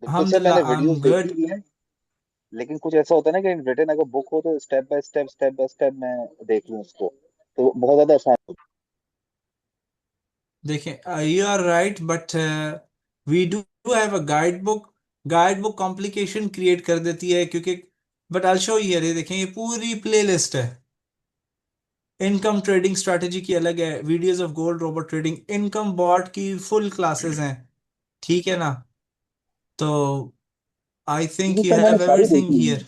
बिल्कुल सर, मैंने अल्हम्दुलिल्लाह, आई एम वीडियोस देखी गुड। हुई हैं। लेकिन कुछ ऐसा होता है ना कि रिटर्न अगर बुक हो तो स्टेप बाय स्टेप मैं देख लूँ उसको, तो बहुत ज्यादा आसान हो। देखें, you are right, but we do have a guide book. Guide book complication create कर देती है, क्योंकि बट आई शो हियर, ये देखें, ये पूरी प्लेलिस्ट है। इनकम ट्रेडिंग स्ट्रैटेजी की अलग है, videos of gold robot trading, income bot की फुल क्लासेस हैं, ठीक है ना? तो आई जी थिंक यू सर, मैंने हैव सारी एवरीथिंग देखी हुई हैं। हियर।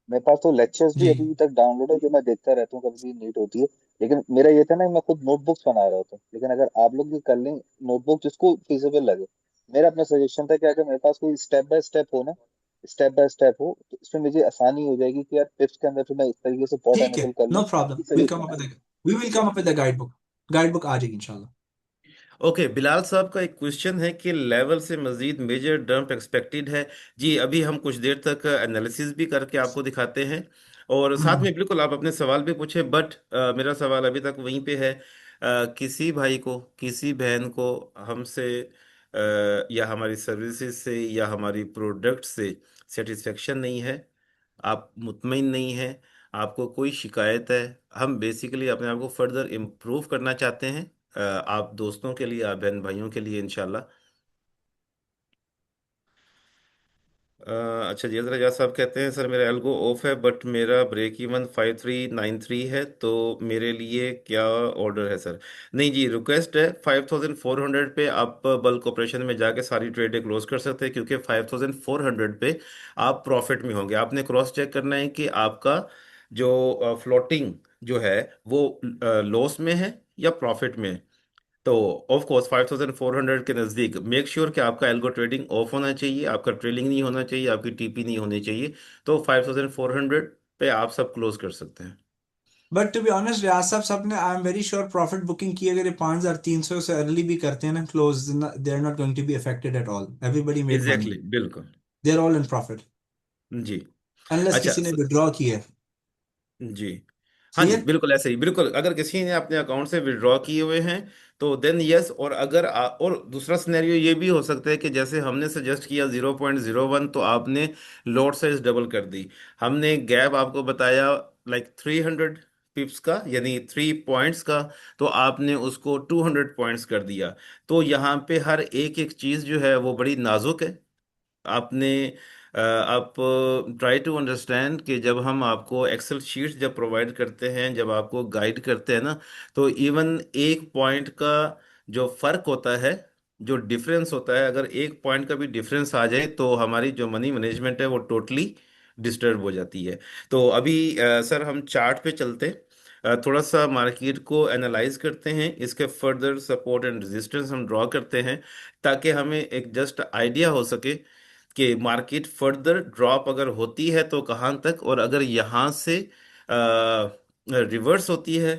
मेरे पास तो लेक्चर्स भी जी, अभी तक डाउनलोड है जो मैं देखता रहता हूँ, कभी भी नीड होती है। लेकिन मेरा ये था ना, मैं खुद नोटबुक्स बना रहा था, लेकिन अगर आप लोग भी कर लें नोटबुक जिसको फिजिबल लगे। मेरा अपना सजेशन था कि अगर मेरे पास कोई स्टेप बाय स्टेप हो तो इसमें मुझे आसानी हो जाएगी कि यार टिप्स के अंदर फिर मैं इस तरीके से पॉट ठीक है, एनेबल कर नो लूँ। प्रॉब्लम, आपकी विल कम सजेशन अप है। With we will come up with the guide book. Guide book आ जाएगी इंशाल्लाह। ओके, बिलाल साहब का एक क्वेश्चन है कि लेवल से मजीद मेजर डंप एक्सपेक्टेड है। जी, अभी हम कुछ देर तक एनालिसिस भी करके आपको दिखाते हैं, और साथ में बिल्कुल आप अपने सवाल भी पूछें, बट मेरा सवाल अभी तक वहीं पे है। किसी भाई को, किसी बहन को हमसे या हमारी सर्विसेज से या हमारी प्रोडक्ट से सेटिस्फेक्शन नहीं है, आप मुतमईन नहीं हैं, आपको कोई शिकायत है, हम बेसिकली अपने आप को फर्दर इम्प्रूव करना चाहते हैं, आप दोस्तों के लिए, आप बहन भाइयों के लिए इंशाल्लाह। अच्छा जी, अजरा जा साहब कहते हैं, सर मेरा एल्गो ऑफ है बट मेरा ब्रेक इवन 5393 है, तो मेरे लिए क्या ऑर्डर है सर? नहीं जी, रिक्वेस्ट है 5400 पे आप बल्क ऑपरेशन में जाके सारी ट्रेडें क्लोज कर सकते हैं, क्योंकि 5400 पे आप प्रॉफिट में होंगे। आपने क्रॉस चेक करना है कि आपका जो फ्लोटिंग जो है वो लॉस में है या प्रॉफिट में है। तो ऑफ कोर्स 5400 के नज़दीक मेक श्योर कि आपका एल्गो ट्रेडिंग ऑफ होना चाहिए, आपका ट्रेलिंग नहीं होना चाहिए, आपकी टीपी नहीं होनी चाहिए। तो 5400 पे आप सब क्लोज कर सकते हैं। बट टू बी ऑनेस्ट रियाज साहब, सबने I am very sure profit booking की, अगर ये 5300 से अर्ली भी करते हैं ना close, they are not going to be affected at all, everybody made money, exactly, बिल्कुल। They are all in profit, जी। अनलेस अच्छा किसी ने विड्रॉ किया है। जी। हाँ जी, क्लियर? बिल्कुल ऐसे ही, बिल्कुल अगर किसी ने अपने अकाउंट से विड्रॉ किए हुए हैं तो देन यस। और अगर और दूसरा सिनेरियो ये भी हो सकता है कि जैसे हमने सजेस्ट किया 0.01, तो आपने लॉट साइज डबल कर दी। हमने गैप आपको बताया लाइक 300 पिप्स का, यानी 3 पॉइंट्स का, तो आपने उसको 200 पॉइंट्स कर दिया। तो यहाँ पे हर एक एक चीज़ जो है वो बड़ी नाजुक है। आपने आप ट्राई टू अंडरस्टैंड कि जब हम आपको एक्सेल शीट्स जब प्रोवाइड करते हैं, जब आपको गाइड करते हैं ना, तो इवन एक पॉइंट का जो फर्क होता है, जो डिफरेंस होता है, अगर एक पॉइंट का भी डिफरेंस आ जाए तो हमारी जो मनी मैनेजमेंट है वो टोटली डिस्टर्ब हो जाती है। तो अभी सर हम चार्ट पे चलते हैं, थोड़ा सा मार्केट को एनालाइज करते हैं, इसके फर्दर सपोर्ट एंड रेजिस्टेंस हम ड्रॉ करते हैं, ताकि हमें एक जस्ट आइडिया हो सके कि मार्केट फर्दर ड्रॉप अगर होती है तो कहाँ तक, और अगर यहाँ से रिवर्स होती है,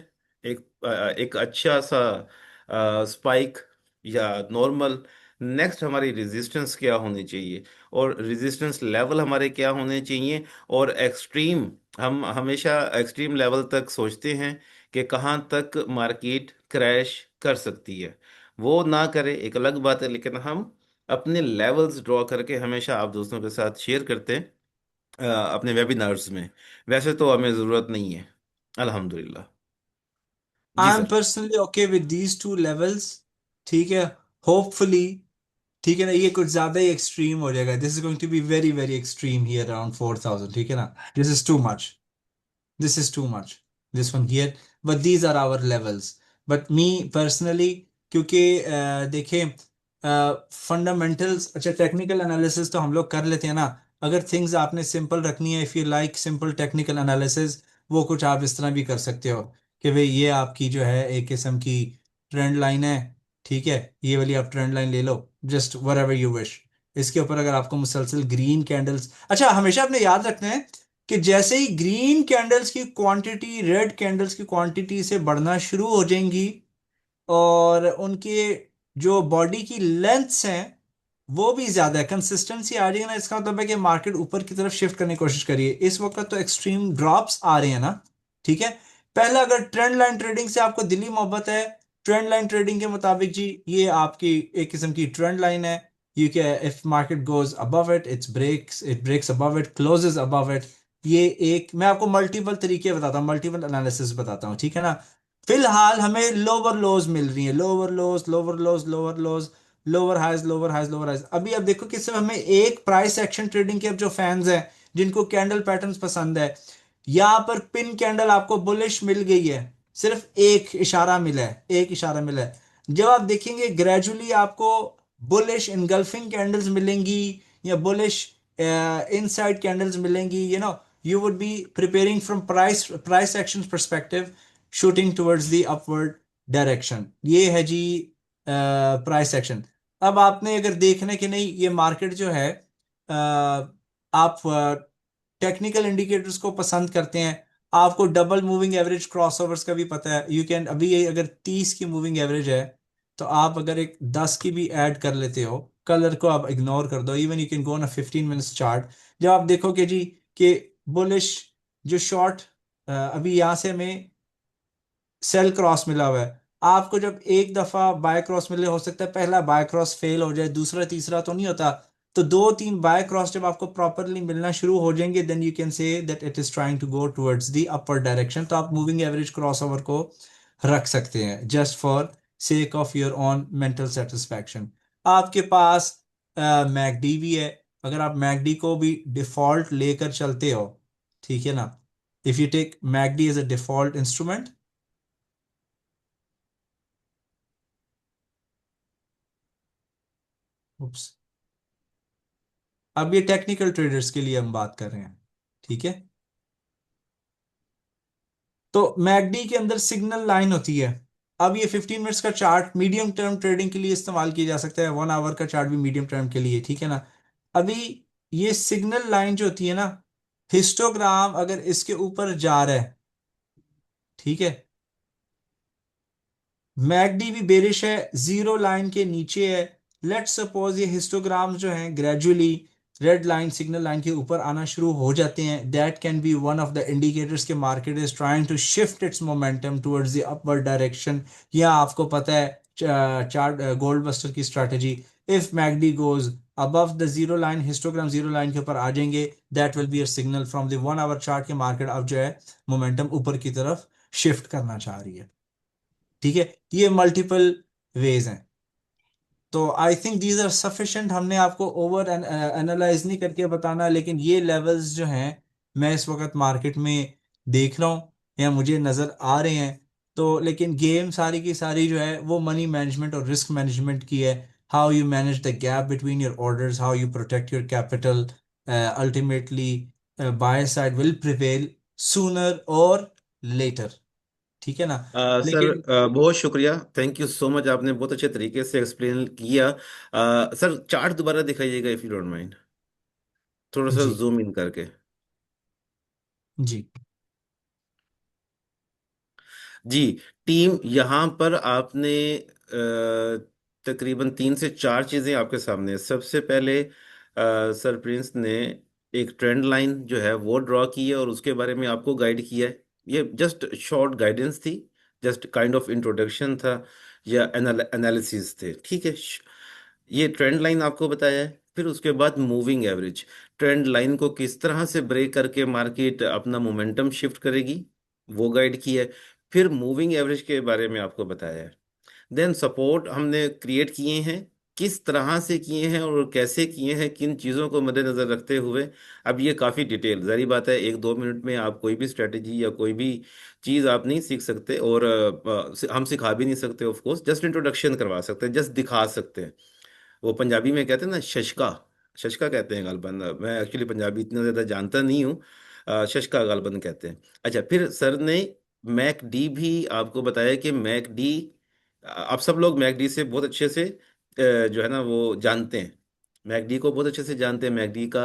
एक अच्छा सा स्पाइक या नॉर्मल, नेक्स्ट हमारी रेजिस्टेंस क्या होनी चाहिए, और रेजिस्टेंस लेवल हमारे क्या होने चाहिए। और एक्सट्रीम, हम हमेशा एक्सट्रीम लेवल तक सोचते हैं कि कहाँ तक मार्केट क्रैश कर सकती है। वो ना करे एक अलग बात है, लेकिन हम अपने लेवल्स ड्रॉ करके हमेशा आप दोस्तों के साथ शेयर करते हैं अपने वेबिनार्स में। वैसे तो हमें ज़रूरत नहीं है, अल्हम्दुलिल्लाह। जी I am sir. Personally okay with these two levels, ठीक है, होपफुली, ठीक है ना, ये कुछ ज्यादा ही एक्सट्रीम हो जाएगा, this is going to be very very extreme here around 4000, ठीक है ना, this is too much, this is too much, this one here, but these are our levels. But me personally, क्योंकि देखें, फंडामेंटल्स, अच्छा टेक्निकल एनालिसिस तो हम लोग कर लेते हैं ना, अगर थिंग्स आपने सिंपल रखनी है, if you like simple technical analysis, वो कुछ आप इस तरह भी कर सकते हो कि भाई ये आपकी जो है एक किस्म की ट्रेंड लाइन है, ठीक है, ये वाली आप ट्रेंड लाइन ले लो, just wherever you wish. इसके ऊपर अगर आपको मुसलसल ग्रीन कैंडल्स, अच्छा हमेशा अपने याद रखना है कि जैसे ही ग्रीन कैंडल्स की क्वांटिटी रेड कैंडल्स की क्वांटिटी से बढ़ना शुरू हो जाएंगी, और उनके जो बॉडी की लेंथ्स हैं वो भी ज्यादा है। कंसिस्टेंसी आ रही है ना, इसका मतलब है कि मार्केट ऊपर की तरफ शिफ्ट करने की कोशिश करिए। इस वक्त तो एक्सट्रीम ड्रॉप्स आ रहे हैं ना, ठीक है। पहला, अगर ट्रेंड लाइन ट्रेडिंग से आपको दिली मोहब्बत है, ट्रेंड लाइन ट्रेडिंग के मुताबिक जी ये आपकी एक किस्म की ट्रेंड लाइन है। You can, if market goes above it, it breaks above it, closes above it. ये एक, मैं आपको मल्टीपल तरीके बताता हूँ, मल्टीपल एनालिसिस बताता हूँ, ठीक है ना। फिलहाल हमें लोअर लोज मिल रही है, lower lows, lower lows, lower lows, lower highs, lower highs, lower highs. अभी अब देखो कि सिर्फ हमें एक प्राइस एक्शन ट्रेडिंग के अब जो फैंस हैं, जिनको कैंडल पैटर्न्स पसंद है, यहां पर पिन कैंडल आपको बुलिश मिल गई है। सिर्फ एक इशारा मिला है, एक इशारा मिला है। जब आप देखेंगे ग्रेजुअली आपको बुलिश इनगल्फिंग कैंडल्स मिलेंगी या बुलिश इनसाइड कैंडल्स मिलेंगी, you would be preparing from price action perspective, shooting towards the upward direction. ये है जी प्राइस एक्शन। अब आपने अगर देखना है कि नहीं ये मार्केट जो है, आप टेक्निकल इंडिकेटर्स को पसंद करते हैं, आपको डबल मूविंग एवरेज क्रॉसओवर्स का भी पता है, यू कैन, अभी ये अगर 30 की मूविंग एवरेज है, तो आप अगर एक 10 की भी ऐड कर लेते हो, कलर को आप इग्नोर कर दो, even you can go on a 15 minutes chart. जब आप देखोगे जी कि बुलिश जो शॉर्ट, अभी यहां से हमें सेल क्रॉस मिला हुआ है, आपको जब एक दफा बाय क्रॉस मिले, हो सकता है पहला बाय क्रॉस फेल हो जाए, दूसरा तीसरा तो नहीं होता, तो दो तीन बाय क्रॉस जब आपको प्रॉपरली मिलना शुरू हो जाएंगे, then you can say that it is trying to go towards the upper direction. तो आप मूविंग एवरेज क्रॉस ओवर को रख सकते हैं, just for sake of your own mental satisfaction. आपके पास मैकडी भी है, अगर आप मैकडी को भी डिफॉल्ट लेकर चलते हो, ठीक है ना, if you take MACD as a default instrument. अब ये टेक्निकल ट्रेडर्स के लिए हम बात कर रहे हैं, ठीक है। तो मैकडी के अंदर सिग्नल लाइन होती है। अब ये 15 मिनट्स का चार्ट मीडियम टर्म ट्रेडिंग के लिए इस्तेमाल किया जा सकता है, 1 आवर का चार्ट भी मीडियम टर्म के लिए, ठीक है ना। अभी ये सिग्नल लाइन जो होती है ना, हिस्टोग्राम अगर इसके ऊपर जा रहा है, ठीक है, मैकडी भी बेरिश है, जीरो लाइन के नीचे है। लेट्स सपोज ये हिस्टोग्राम जो हैं gradually red line, signal line के ऊपर आना शुरू हो जाते हैं, that can be one of the indicators के market is trying to shift its momentum towards the upward direction. या आपको पता है चार्ट गोल्ड बस्टर की स्ट्रैटेजी, if MACD goes above the zero line, histogram zero line के ऊपर आ जाएंगे, that will be a signal from the 1 hour chart के मार्केट अब जो है मोमेंटम ऊपर की तरफ शिफ्ट करना चाह रही है, ठीक है। ये मल्टीपल वेज हैं। तो I think these are sufficient, हमने आपको ओवर एनालाइज नहीं करके बताना, लेकिन ये लेवल्स जो हैं मैं इस वक्त मार्केट में देख रहा हूँ या मुझे नज़र आ रहे हैं। तो लेकिन गेम सारी की सारी जो है वो मनी मैनेजमेंट और रिस्क मैनेजमेंट की है। How you manage the gap between your orders, how you protect your capital, ultimately by side will prevail sooner और लेटर, ठीक है ना। सर, लेकिन बहुत शुक्रिया, थैंक यू सो मच, आपने बहुत अच्छे तरीके से एक्सप्लेन किया। सर, चार्ट दोबारा दिखाइएगा इफ यू डोंट माइंड, थोड़ा सा जी, जूम इन करके। जी, जी। टीम, यहाँ पर आपने तकरीबन 3 से 4 चीजें आपके सामने हैं। सबसे पहले सर प्रिंस ने एक ट्रेंड लाइन जो है वो ड्रॉ की है और उसके बारे में आपको गाइड किया है। ये जस्ट शॉर्ट गाइडेंस थी, जस्ट काइंड ऑफ इंट्रोडक्शन था या एनालिसिस थे, ठीक है। ये ट्रेंड लाइन आपको बताया है। फिर उसके बाद मूविंग एवरेज, ट्रेंड लाइन को किस तरह से ब्रेक करके मार्केट अपना मोमेंटम शिफ्ट करेगी, वो गाइड किया है। फिर मूविंग एवरेज के बारे में आपको बताया है। देन सपोर्ट हमने क्रिएट किए हैं, किस तरह से किए हैं और कैसे किए हैं, किन चीज़ों को मद्देनजर रखते हुए। अब ये काफ़ी डिटेल, जारी बात है 1-2 मिनट में आप कोई भी स्ट्रेटेजी या कोई भी चीज़ आप नहीं सीख सकते, और हम सिखा भी नहीं सकते। ऑफ कोर्स जस्ट इंट्रोडक्शन करवा सकते हैं, जस्ट दिखा सकते हैं। वो पंजाबी में कहते हैं ना, शशका, शशका कहते हैं गालबन। मैं एक्चुअली पंजाबी इतना ज़्यादा जानता नहीं हूँ। शशका गालबन कहते हैं। अच्छा, फिर सर ने मैक डी भी आपको बताया कि मैक डी, आप सब लोग मैक डी से बहुत अच्छे से जो है ना वो जानते हैं। मैकडी को बहुत अच्छे से जानते हैं। मैकडी का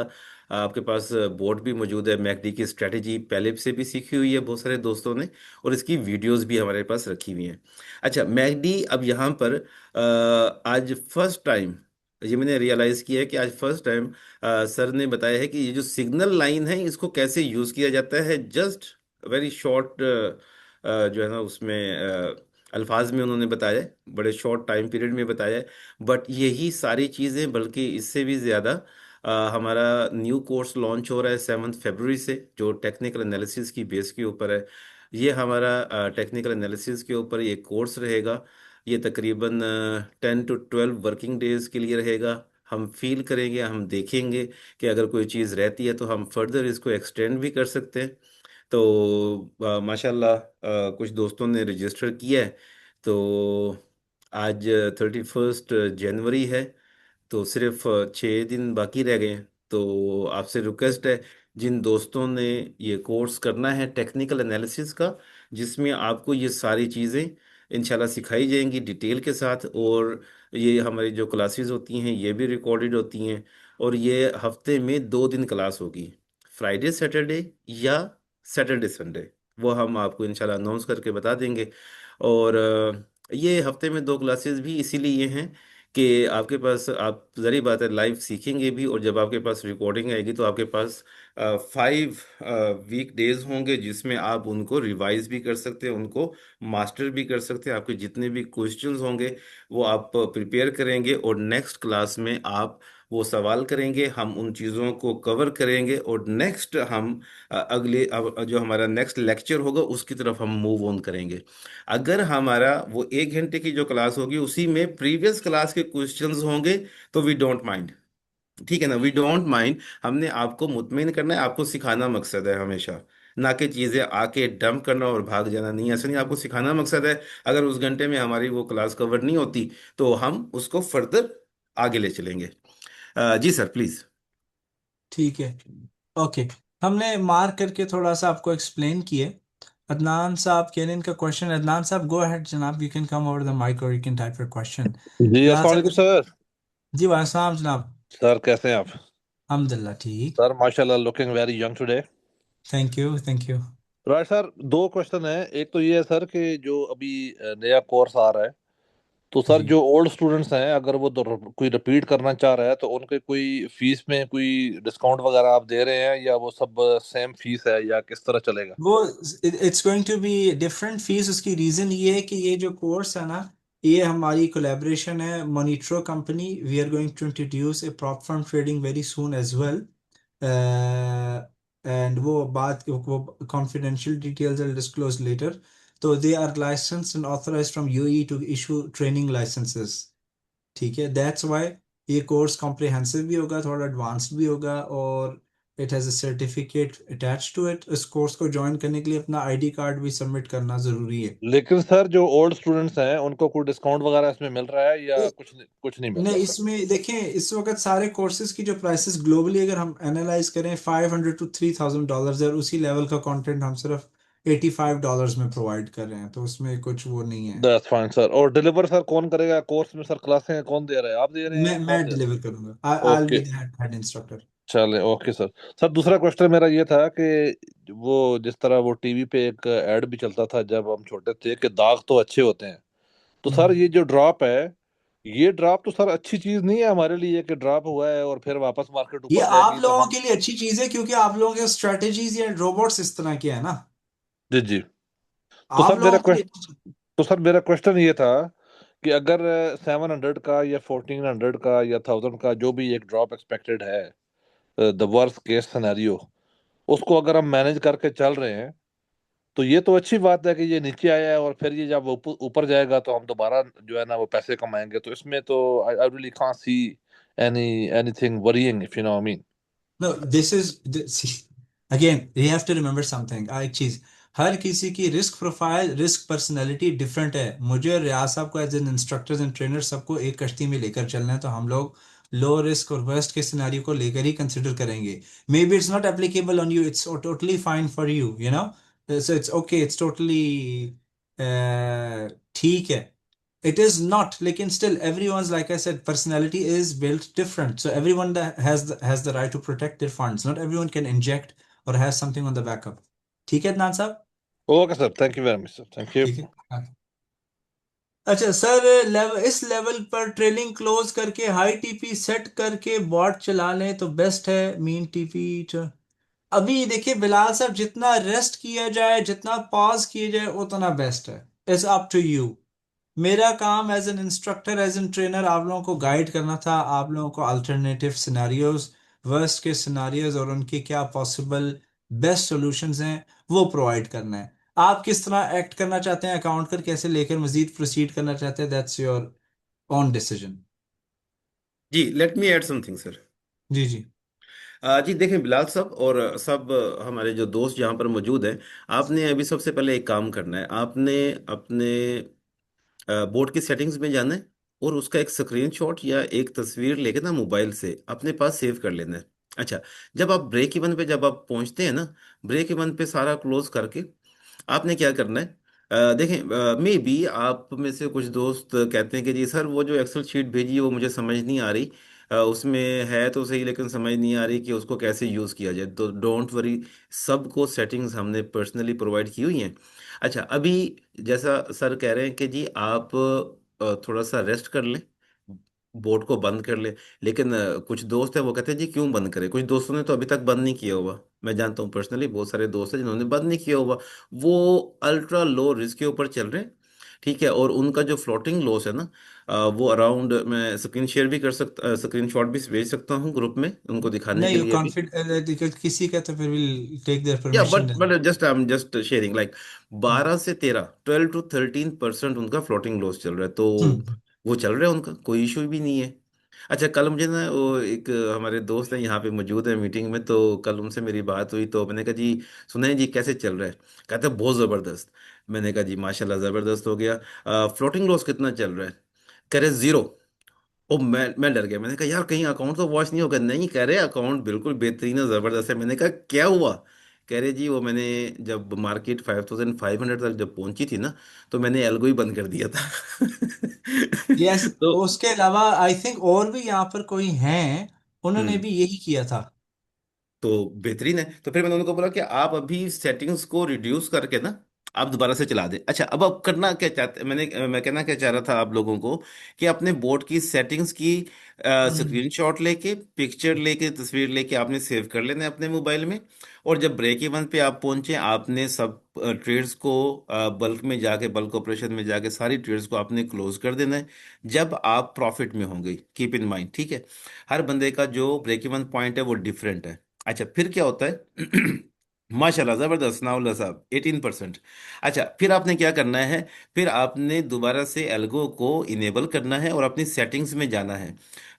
आपके पास बोर्ड भी मौजूद है। मैकडी की स्ट्रेटेजी पहले से भी सीखी हुई है बहुत सारे दोस्तों ने, और इसकी वीडियोस भी हमारे पास रखी हुई हैं। अच्छा, मैकडी अब यहाँ पर आज फर्स्ट टाइम ये मैंने रियलाइज़ किया है कि आज फर्स्ट टाइम सर ने बताया है कि ये जो सिग्नल लाइन है इसको कैसे यूज़ किया जाता है। जस्ट वेरी शॉर्ट जो है ना उसमें अल्फाज में उन्होंने बताया है, बड़े शॉर्ट टाइम पीरियड में बताया है। बट यही सारी चीज़ें, बल्कि इससे भी ज़्यादा हमारा न्यू कोर्स लॉन्च हो रहा है 7 फरवरी से, जो टेक्निकल एनालिसिस की बेस के ऊपर है। ये हमारा टेक्निकल एनालिसिस के ऊपर ये कोर्स रहेगा। ये तकरीबन 10 to 12 वर्किंग डेज के लिए रहेगा। हम फील करेंगे, हम देखेंगे कि अगर कोई चीज़ रहती है तो हम फर्दर इसको एक्सटेंड भी कर सकते हैं। तो माशाल्लाह कुछ दोस्तों ने रजिस्टर किया है। तो आज 31 जनवरी है, तो सिर्फ 6 दिन बाकी रह गए हैं। तो आपसे रिक्वेस्ट है, जिन दोस्तों ने ये कोर्स करना है टेक्निकल एनालिसिस का, जिसमें आपको ये सारी चीज़ें इंशाल्लाह सिखाई जाएंगी डिटेल के साथ, और ये हमारी जो क्लासेस होती हैं ये भी रिकॉर्डेड होती हैं, और ये हफ्ते में 2 दिन क्लास होगी, फ्राइडे सैटरडे या सैटरडे संडे। वो हम आपको इंशाल्लाह अनाउंस करके बता देंगे। और ये हफ्ते में 2 क्लासेस भी इसीलिए हैं कि आपके पास, आप ज़री बात है लाइव सीखेंगे भी, और जब आपके पास रिकॉर्डिंग आएगी तो आपके पास 5 वीक डेज होंगे जिसमें आप उनको रिवाइज भी कर सकते हैं, उनको मास्टर भी कर सकते हैं। आपके जितने भी क्वेश्चंस होंगे वो आप प्रिपेयर करेंगे, और नेक्स्ट क्लास में आप वो सवाल करेंगे, हम उन चीज़ों को कवर करेंगे, और नेक्स्ट हम जो हमारा नेक्स्ट लेक्चर होगा उसकी तरफ हम मूव ऑन करेंगे। अगर हमारा वो 1 घंटे की जो क्लास होगी उसी में प्रीवियस क्लास के क्वेश्चंस होंगे तो वी डोंट माइंड, ठीक है ना, वी डोंट माइंड। हमने आपको मुतमिन करना है, आपको सिखाना मकसद है हमेशा, ना कि चीज़ें आके डंप करना और भाग जाना। नहीं, ऐसा नहीं, आपको सिखाना मकसद है। अगर उस घंटे में हमारी वो क्लास कवर नहीं होती तो हम उसको फर्दर आगे ले चलेंगे। जी सर, प्लीज़। ठीक है। ओके, हमने मार्क करके थोड़ा सा आपको एक्सप्लेन किए। अदनान साहब कह रहे हैं इनका क्वेश्चन। अदनान साहब गो अहेड जनाब, you can come over the mic और you can type your question. जी अदनान अस्सलाम वालेकुम साहब। सर। जी वालेकुम सलाम जनाब। सर कैसे हैं आप? अल्हम्दुलिल्लाह ठीक। सर माशाल्लाह looking very young today. Thank you, thank you. Right sir, दो क्वेश्चन है। एक तो ये है सर कि जो अभी नया कोर्स आ रहा है, तो सर जी, जो ओल्ड स्टूडेंट्स हैं अगर वो कोई रिपीट करना चाह रहा है तो उनके कोई फीस में कोई डिस्काउंट वगैरह आप दे रहे हैं, या वो सब सेम फीस है, या किस तरह चलेगा? वो it's going to be different fees. उसकी रीजन ये है कि ये जो कोर्स है ना, ये हमारी कोलैबोरेशन है Monitro company. We are going to introduce a prop firm trading very soon as well. And वो confidential details will disclose later. तो they are licensed and authorized from UAE to issue training licences. ठीक है, दैट्स वाई ये कोर्स कॉम्प्रिहेंसिव भी होगा, थोड़ा एडवांस्ड भी होगा, और it has a certificate attach to it. इस कोर्स को ज्वाइन करने के लिए अपना आईडी कार्ड भी सबमिट करना ज़रूरी है। लेकिन सर जो ओल्ड स्टूडेंट्स हैं उनको कोई डिस्काउंट वगैरह इसमें मिल रहा है, या ए- कुछ नहीं मिल नहीं, रहा सर? इसमें देखें, इस वक्त सारे कोर्सेज की जो प्राइसेस ग्लोबली अगर हम एनालाइज करें, $500 to $3,000 है, और उसी लेवल का कंटेंट हम सिर्फ $85 में प्रोवाइड कर रहे हैं, तो उसमें कुछ वो नहीं है। That's fine sir. और डिलीवर सर कौन करेगा कोर्स में? सर क्लासें कौन दे रहा है, आप दे रहे हैं, मैं कौन दे रहा डिलीवर करूंगा। है? I will okay, be the head instructor. चले, ओके सर। सर दूसरा क्वेश्चन मेरा ये था कि वो जिस तरह वो टीवी पे एक ऐड भी चलता था जब हम छोटे थे कि दाग तो अच्छे होते हैं, तो सर ये जो ड्रॉप है, ये ड्रॉप तो सर अच्छी चीज नहीं है हमारे लिए कि ड्रॉप हुआ है और फिर वापस मार्केट ये ऊपर आप जाएगी तो लोगों हम। के लिए अच्छी चीज है, क्योंकि आप लोगों के स्ट्रेटेजीज या रोबोट्स इस तरह के हैं ना। जी जी। तो आप सर मेरा लोगों के लिए क्वेश्चन तो सर मेरा क्वेश्चन ये था कि अगर 700 का या 1400 का या 1000 का जो भी एक ड्रॉप एक्सपेक्टेड है, द वर्स्ट केस सिनेरियो, उसको अगर हम मैनेज करके चल रहे हैं तो ये तो अच्छी बात है कि ये नीचे आया है, और फिर ये जब ऊपर ऊपर जाएगा तो हम दोबारा जो है ना वो पैसे कमाएंगे। तो इसमें तो I really can't see any anything worrying, if you know I mean. No, this is again we have to remember something. एक चीज, हर किसी की risk profile, risk personality different है। मुझे और रियाज साहब को as an instructors and trainer सबको एक कश्ती में लेकर चलना है, तो हम लोग लो रिस्क और वर्स्ट के सिनेरियो को लेकर ही कंसिडर करेंगे। May be it's not applicable on you, it's totally fine for you, you know. So it's okay, it's totally ठीक है। It is not, लेकिन still everyone's, like I said, personality is built different. So everyone that has the right to protect their funds. Not everyone can inject or has something on the backup. ठीक है अदनान साहब? Okay sir, thank you very much sir, thank you. ठीक है। हाँ। अच्छा सर, इस लेवल पर ट्रेलिंग क्लोज करके हाई टीपी सेट करके बॉट चला लें तो बेस्ट है। मीन टीपी अभी देखिए बिलाल साहब, जितना रेस्ट किया जाए, जितना पॉज किया जाए, उतना बेस्ट है। It's up to you. मेरा काम as an instructor, as an trainer, आप लोगों को गाइड करना था, आप लोगों को अल्टरनेटिव सिनेरियोज, वर्स्ट के सिनेरियोज और उनके क्या पॉसिबल बेस्ट सॉल्यूशंस हैं वो प्रोवाइड करना है। आप किस तरह एक्ट करना चाहते हैं, अकाउंट कर कैसे लेकर मजीद प्रोसीड करना चाहते हैं, दैट्स योर ओन डिसीजन। जी, let me add something sir. जी जी। जी देखें बिलाल साहब और सब हमारे जो दोस्त यहाँ पर मौजूद हैं, आपने अभी सबसे पहले एक काम करना है। आपने अपने बोर्ड की सेटिंग्स में जाना है और उसका एक स्क्रीनशॉट या एक तस्वीर लेके ना मोबाइल से अपने पास सेव कर लेना है। अच्छा, जब आप ब्रेक इवन पे जब आप पहुंचते हैं ना, ब्रेक इवन पे सारा क्लोज करके आपने क्या करना है, देखें, मे बी आप में से कुछ दोस्त कहते हैं कि जी सर वो जो एक्सेल शीट भेजी है वो मुझे समझ नहीं आ रही, उसमें है तो सही लेकिन समझ नहीं आ रही कि उसको कैसे यूज़ किया जाए। तो डोंट वरी, सबको सेटिंग्स हमने पर्सनली प्रोवाइड की हुई हैं। अच्छा, अभी जैसा सर कह रहे हैं कि जी आप थोड़ा सा रेस्ट कर लें, बोर्ड को बंद कर लें, लेकिन कुछ दोस्त हैं वो कहते हैं जी क्यों बंद करें। कुछ दोस्तों ने तो अभी तक बंद नहीं किया हुआ, मैं जानता हूँ पर्सनली बहुत सारे दोस्त हैं जिन्होंने बंद नहीं किया हुआ। वो अल्ट्रा लो रिस्क के ऊपर चल रहे हैं, ठीक है, और उनका जो फ्लोटिंग लॉस है ना, वो अराउंड, मैं स्क्रीन शेयर भी कर सकता, स्क्रीन शॉट भी भेज सकता हूँ ग्रुप में उनको दिखाने के नहीं, लिए अभी। कॉन्फिडेंट किसी का तो फिर विल टेक देयर या permission. But just I am just sharing like 12 से 13, 12 to 13% उनका फ्लोटिंग लॉस चल रहा है, तो वो चल रहा है, उनका कोई इशू भी नहीं है। अच्छा, कल मुझे ना वो एक हमारे दोस्त हैं यहाँ पे मौजूद है मीटिंग में, तो कल उनसे मेरी बात हुई तो मैंने कहा जी सुने जी कैसे चल रहा है। कहते हैं बहुत ज़बरदस्त। मैंने कहा जी माशाल्लाह ज़बरदस्त हो गया। फ्लोटिंग लॉस कितना चल रहा है? कह रहे 0। ओ, मैं डर गया। मैंने कहा यार कहीं अकाउंट तो वॉश नहीं होगा? नहीं, कह रहे अकाउंट बिल्कुल बेहतरीन है, ज़बरदस्त है। मैंने कहा क्या हुआ? कह रहे जी वो मैंने जब मार्केट 5500 तक जब पहुंची थी ना, तो मैंने एल्गो ही बंद कर दिया था। यस। तो उसके अलावा आई थिंक और भी यहाँ पर कोई हैं, उन्होंने हम्म भी यही किया था। तो बेहतरीन है। तो फिर मैंने उनको बोला कि आप अभी सेटिंग्स को रिड्यूस करके ना आप दोबारा से चला दें। अच्छा, अब आप करना क्या चाहते, मैं कहना क्या चाह रहा था आप लोगों को, कि अपने बोर्ड की सेटिंग्स की हम्म। स्क्रीनशॉट लेके, पिक्चर लेके, तस्वीर लेके आपने सेव कर लेना है अपने मोबाइल में। और जब ब्रेक इवन पे आप पहुंचे, आपने सब ट्रेड्स को बल्क में जाके, बल्क ऑपरेशन में जाके सारी ट्रेड्स को आपने क्लोज कर देना है जब आप प्रॉफिट में होंगे। कीप इन माइंड, ठीक है, हर बंदे का जो ब्रेक इवन पॉइंट है वो डिफरेंट है। अच्छा, फिर क्या होता है? माशाल्लाह जबरदस्त नाउल्ला साहब, 18%। अच्छा, फिर आपने क्या करना है? फिर आपने दोबारा से एल्गो को इनेबल करना है और अपनी सेटिंग्स में जाना है।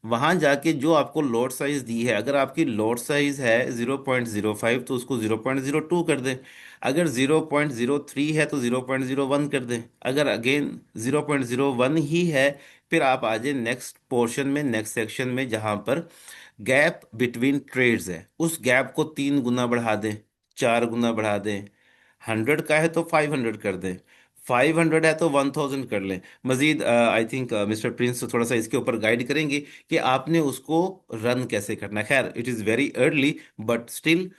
वहां जाके जो आपको लॉट साइज दी है, अगर आपकी लॉट साइज है 0.05 तो उसको 0.02 कर दें। अगर 0.03 है तो 0.01 कर दें। अगर अगेन 0.01 ही है, फिर आप आ जाए नेक्स्ट पोर्शन में, नेक्स्ट सेक्शन में, जहां पर गैप बिटवीन ट्रेड्स है, उस गैप को 3 गुना बढ़ा दें, 4 गुना बढ़ा दें। 100 का है तो 500 कर दें, 500 है तो 1000 कर लें। मजीद आई थिंक मिस्टर प्रिंस थोड़ा सा इसके ऊपर गाइड करेंगे कि आपने उसको रन कैसे करना है। खैर it is very early but still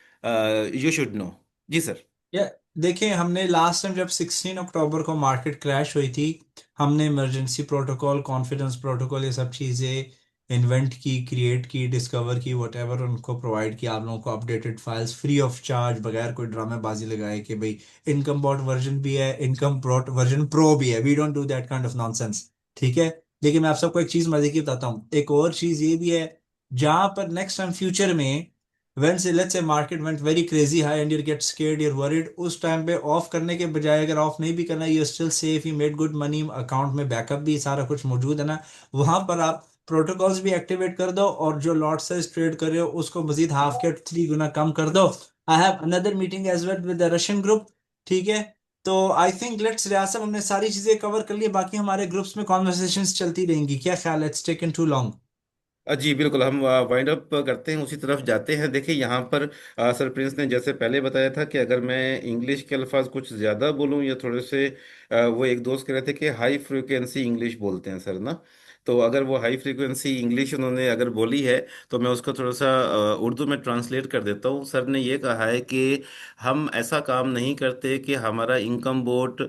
you should know. जी सर। या देखिए, हमने लास्ट टाइम जब 16 अक्टूबर को मार्केट क्रैश हुई थी, हमने इमरजेंसी प्रोटोकॉल, कॉन्फिडेंस प्रोटोकॉल, ये सब चीज़ें इन्वेंट की, क्रिएट की, डिस्कवर की, वटेवर, उनको प्रोवाइड किया आप लोगों को updated files free of charge, बगैर कोई ड्रामेबाजी लगाए कि भाई इनकम बॉट वर्जन भी है, इनकम बॉट वर्जन प्रो भी है। We don't do that kind of nonsense. ठीक है। लेकिन मैं आप सबको एक चीज़ मजे की बताता हूँ, एक और चीज़ ये भी है, जहां पर नेक्स्ट टाइम फ्यूचर में when say let's say market went very crazy high and you get scared, you're worried, उस टाइम पे ऑफ करने के बजाय, अगर ऑफ नहीं भी करना, you're still safe, you made good money, account में बैकअप भी सारा कुछ मौजूद है ना, वहां पर आप प्रोटोकॉल्स भी एक्टिवेट कर दो और जो लॉट साइज ट्रेड कर रहे हो उसको मजीद हाफ के 3 गुना कम कर दो। I have another meeting as well with the Russian group. ठीक है। तो आई थिंक लेट्स रियासत, हमने सारी चीजें कवर कर ली, बाकी हमारे ग्रुप्स में कॉन्वर्सेशंस चलती रहेंगी। क्या ख्याल है? It's taken too long. जी बिल्कुल, हम वाइंड अप करते हैं, उसी तरफ जाते हैं। देखिए यहाँ पर सर प्रिंस ने जैसे पहले बताया था कि अगर मैं इंग्लिश के अल्फाज कुछ ज़्यादा बोलूँ या थोड़े से वो एक दोस्त कह रहे थे कि हाई फ्रिक्वेंसी इंग्लिश बोलते हैं सर ना। तो अगर वो हाई फ्रिक्वेंसी इंग्लिश उन्होंने अगर बोली है तो मैं उसको थोड़ा सा उर्दू में ट्रांसलेट कर देता हूँ। सर ने ये कहा है कि हम ऐसा काम नहीं करते कि हमारा इनकम बोर्ड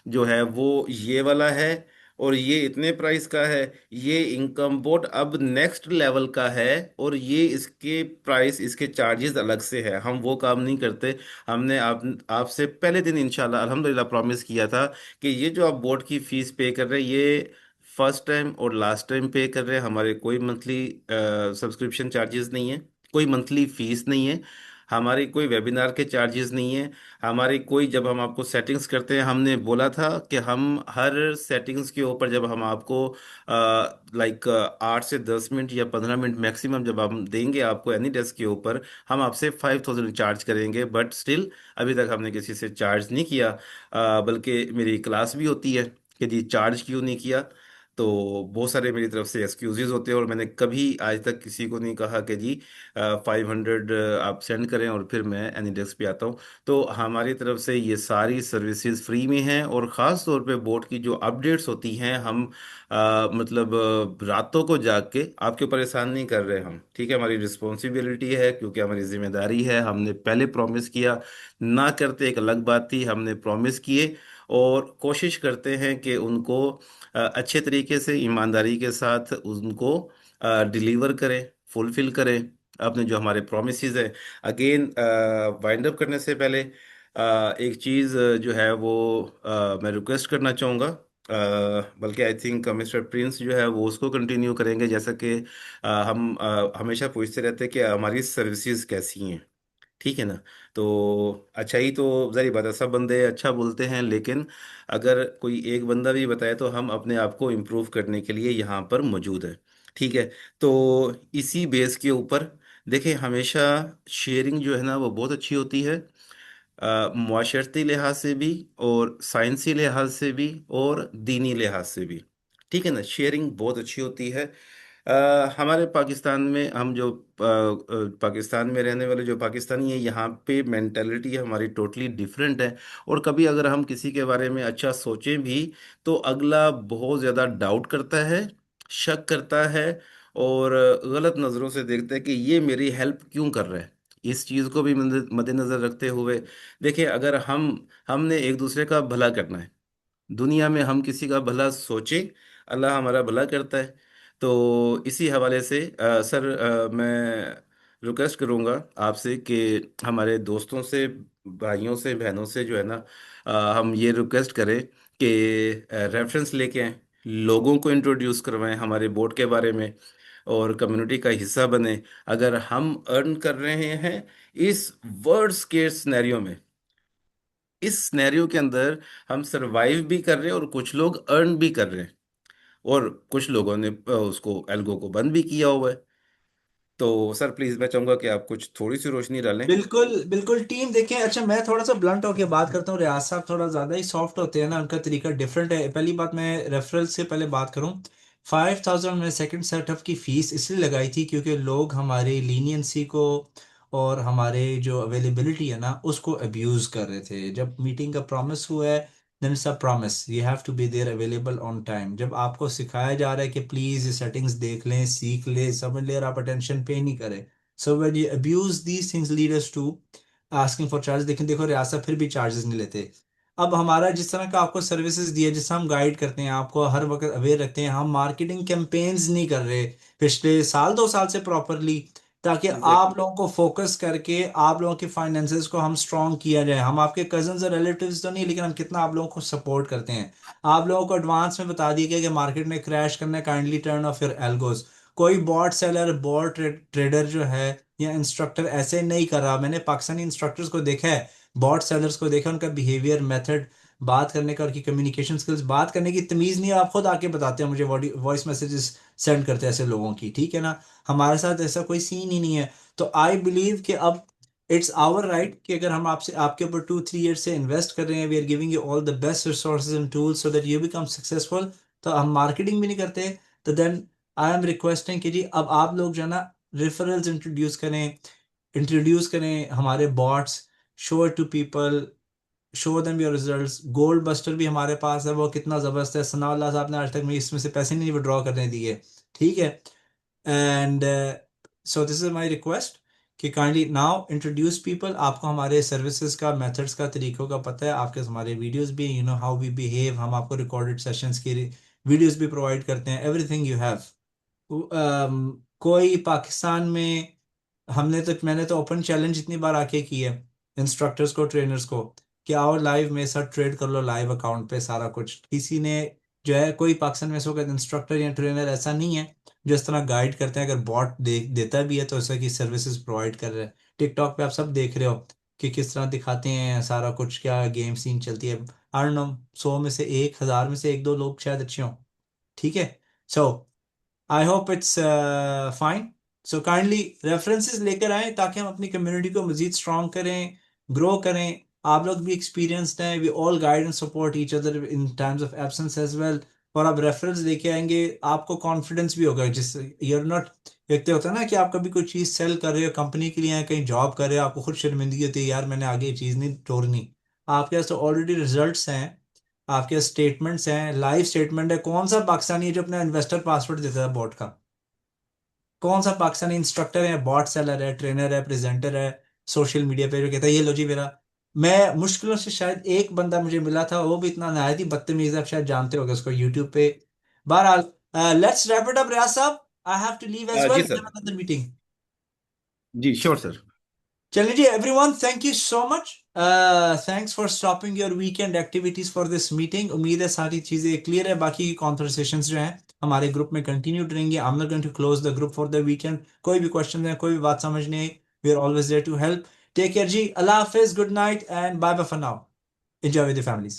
जो है वो ये वाला है और ये इतने प्राइस का है। ये इनकम बोर्ड अब नेक्स्ट लेवल का है और ये इसके प्राइस, इसके चार्जेस अलग से है। हम वो काम नहीं करते। हमने आपसे पहले दिन इंशाल्लाह अल्हम्दुलिल्लाह प्रॉमिस किया था कि ये जो आप बोर्ड की फीस पे कर रहे हैं, ये फर्स्ट टाइम और लास्ट टाइम पे कर रहे हैं। हमारे कोई मंथली सब्सक्रिप्शन चार्जेस नहीं है, कोई मंथली फीस नहीं है, हमारी कोई वेबिनार के चार्जेस नहीं है, हमारी कोई, जब हम आपको सेटिंग्स करते हैं, हमने बोला था कि हम हर सेटिंग्स के ऊपर जब हम आपको लाइक 8 से 10 मिनट या 15 मिनट मैक्सिमम जब हम देंगे आपको एनी डेस्क के ऊपर, हम आपसे 5,000 चार्ज करेंगे। बट स्टिल अभी तक हमने किसी से चार्ज नहीं किया। बल्कि मेरी क्लास भी होती है कि जी चार्ज क्यों नहीं किया। तो बहुत सारे मेरी तरफ से एक्सक्यूजेज होते हैं और मैंने कभी आज तक किसी को नहीं कहा कि जी 500 आप सेंड करें और फिर मैं एनी डेस्क पे आता हूँ। तो हमारी तरफ से ये सारी सर्विसेज फ्री में हैं और ख़ास तौर पे बोर्ड की जो अपडेट्स होती हैं, हम मतलब रातों को जाग के आपके परेशान नहीं कर रहे हम, ठीक है। हमारी रिस्पॉन्सिबिलिटी है क्योंकि हमारी जिम्मेदारी है। हमने पहले प्रॉमिस किया, ना करते एक अलग बात थी, हमने प्रॉमिस किए और कोशिश करते हैं कि उनको अच्छे तरीके से ईमानदारी के साथ उनको डिलीवर करें, फुलफिल करें अपने जो हमारे प्रोमिसेस है। अगेन वाइंड अप करने से पहले एक चीज़ जो है वो मैं रिक्वेस्ट करना चाहूँगा। बल्कि आई थिंक मिस्टर प्रिंस जो है वो उसको कंटिन्यू करेंगे, जैसा कि हम हमेशा पूछते रहते हैं कि हमारी सर्विसेज कैसी हैं, ठीक है ना। तो अच्छा ही तो जारी बात है, सब बंदे अच्छा बोलते हैं, लेकिन अगर कोई एक बंदा भी बताए तो हम अपने आप को इम्प्रूव करने के लिए यहाँ पर मौजूद है, ठीक है। तो इसी बेस के ऊपर देखिए, हमेशा शेयरिंग जो है ना वो बहुत अच्छी होती है, मुआशरती लिहाज से भी और साइंसी लिहाज से भी और दीनी लिहाज से भी, ठीक है ना। शेयरिंग बहुत अच्छी होती है। हमारे पाकिस्तान में हम जो पाकिस्तान में रहने वाले जो पाकिस्तानी हैं, यहाँ पे मेंटेलिटी हमारी टोटली डिफरेंट है। और कभी अगर हम किसी के बारे में अच्छा सोचें भी तो अगला बहुत ज़्यादा डाउट करता है, शक करता है और गलत नज़रों से देखता है कि ये मेरी हेल्प क्यों कर रहा है। इस चीज़ को भी मद्देनज़र रखते हुए देखिए, अगर हमने एक दूसरे का भला करना है, दुनिया में हम किसी का भला सोचे, अल्लाह हमारा भला करता है। तो इसी हवाले से सर, मैं रिक्वेस्ट करूंगा आपसे कि हमारे दोस्तों से, भाइयों से, बहनों से जो है ना, हम ये रिक्वेस्ट करें कि रेफरेंस लेके आएं, लोगों को इंट्रोड्यूस करवाएं हमारे बोर्ड के बारे में और कम्युनिटी का हिस्सा बने। अगर हम अर्न कर रहे हैं इस वर्ड्स के सिनेरियो में, इस सिनेरियो के अंदर हम सरवाइव भी कर रहे हैं और कुछ लोग अर्न भी कर रहे हैं और कुछ लोगों ने उसको एल्गो को बंद भी किया हुआ है। तो सर प्लीज मैं चाहूंगा कि आप कुछ थोड़ी सी रोशनी डालें। बिल्कुल बिल्कुल टीम देखें। अच्छा, मैं थोड़ा सा ब्लंट होकर बात करता हूँ। रियाज साहब थोड़ा ज्यादा ही सॉफ्ट होते हैं ना, उनका तरीका डिफरेंट है। पहली बात, मैं रेफरल से पहले बात करूँ। 5,000 में सेकंड सेटअप की फीस इसलिए लगाई थी क्योंकि लोग हमारी लीनियंसी को और हमारे जो अवेलेबिलिटी है ना उसको अब्यूज कर रहे थे। जब मीटिंग का प्रॉमिस हुआ है, then it's a promise, you have to be there available on time. जब आपको सिखाया जा रहा है कि प्लीज ये सेटिंग्स देख लें, सीख लें, समझ लें, और आप अटेंशन पे नहीं करें। So when you abuse these things lead us to asking for charges। लेकिन देखो रियासत फिर भी चार्जेस नहीं लेते। अब हमारा जिस तरह का आपको सर्विसेज दिया, जिससे हम गाइड करते हैं, आपको हर वक्त अवेयर रखते हैं, हम मार्केटिंग कैंपेन्स नहीं कर रहे पिछले साल 2 साल से प्रॉपरली, ताकि आप एग्जैक्टली। लोगों को फोकस करके आप लोगों के फाइनेंसेस को हम स्ट्रॉन्ग किया जाए। हम आपके कजन्स और रिलेटिव्स तो नहीं, लेकिन हम कितना आप लोगों को सपोर्ट करते हैं। आप लोगों को एडवांस में बता दिया गया कि मार्केट में क्रैश करना है, kindly turn off your algos. कोई बॉट सेलर, बॉट ट्रेडर जो है या इंस्ट्रक्टर ऐसे नहीं कर रहा। मैंने पाकिस्तानी इंस्ट्रक्टर्स को देखा है, बॉट सेलर्स को देखा, उनका बिहेवियर, मेथड, बात करने का, उनकी कम्युनिकेशन स्किल्स, बात करने की तमीज़ नहीं है। आप खुद आके बताते हैं मुझे, वॉइस मैसेजेस सेंड करते हैं ऐसे लोगों की, ठीक है ना। हमारे साथ ऐसा कोई सीन ही नहीं है। तो आई बिलीव कि अब इट्स आवर राइट कि अगर हम आपसे, आपके ऊपर 2-3 ईयर से इन्वेस्ट कर रहे हैं, we are giving you all the best resources and tools so that you become successful, तो हम मार्केटिंग भी नहीं करते, तो देन आई एम रिक्वेस्टिंग कि जी अब आप लोग जो है ना रेफरल्स इंट्रोड्यूस करें हमारे bots, show it to people, show them your results. Gold buster भी हमारे पास है, वो कितना ज़बरदस्त है। सनाउल्लाह साहब ने आज तक मुझे इसमें से पैसे नहीं विड्रॉ करने दिए, ठीक है। And so this is my request कि काइंडली नाउ इंट्रोड्यूस पीपल। आपको हमारे सर्विसेज का, मेथड्स का, तरीकों का पता है, आपके हमारे वीडियोस भी, you know how we behave, हम आपको रिकॉर्डेड सेशंस की वीडियोस भी प्रोवाइड करते हैं, एवरीथिंग यू हैव। कोई पाकिस्तान में मैंने तो ओपन चैलेंज इतनी बार आके की है इंस्ट्रक्टर्स को, ट्रेनर्स को, कि आओ लाइव मेरे साथ ट्रेड कर लो लाइव अकाउंट पे सारा कुछ। किसी ने जो है, कोई पाकिस्तान में ऐसा इंस्ट्रक्टर या ट्रेनर ऐसा नहीं है जो इस तरह गाइड करते हैं। अगर बॉट देता भी है तो ऐसा की सर्विसेज प्रोवाइड कर रहे हैं। टिकटॉक पे आप सब देख रहे हो कि किस तरह दिखाते हैं सारा कुछ, क्या गेम सीन चलती है। आई डोंट नो, 100 में से 1, 1000 में से 1-2 लोग शायद अच्छे हों, ठीक है। So I hope it's fine. So kindly references लेकर आएं ताकि हम अपनी कम्युनिटी को मजीद स्ट्रॉन्ग करें, ग्रो करें। आप लोग भी एक्सपीरियंस्ड हैं, we all guide and support each other in times of absence as well. और आप रेफरेंस लेके आएंगे, आपको कॉन्फिडेंस भी होगा। जिस यूर नॉट, एक तो होता है ना कि आप कभी कोई चीज़ सेल कर रहे हो कंपनी के लिए या कहीं जॉब कर रहे हो, आपको खुद शर्मिंदगी होती है, यार मैंने आगे ये चीज़ नहीं तोड़नी। आपके पास तो ऑलरेडी रिजल्ट्स हैं, आपके स्टेटमेंट्स हैं, लाइव स्टेटमेंट है। कौन सा पाकिस्तानी है जो अपना इन्वेस्टर पासवर्ड देता है बॉट का? कौन सा पाकिस्तानी इंस्ट्रक्टर है, बॉट सेलर है, ट्रेनर है, प्रेजेंटर है सोशल मीडिया पे जो कहता है ये लो जी मेरा? मैं मुश्किलों से शायद एक बंदा मुझे मिला था, वो भी इतना नहायत ही बदतमीज है, आप शायद जानते होगे उसको यूट्यूब पे। बहरहाल let's wrap it up Riyaz साहब, I have to leave as जी वेल, सर। Another meeting. जी श्योर सर। चलिए जी everyone, thank you so much, thanks for stopping your weekend activities for this meeting. उम्मीद है सारी चीजें क्लियर है। बाकी कॉन्वर्सेशंस जो हैं हमारे ग्रुप में कंटिन्यू रहेंगे। I am not going to close the group for the weekend. कोई भी क्वेश्चन है, कोई भी बात समझ नहीं आई, we are always there to help. Take care जी, अल्लाह हाफिज, good night and bye bye for now. Enjoy with the families.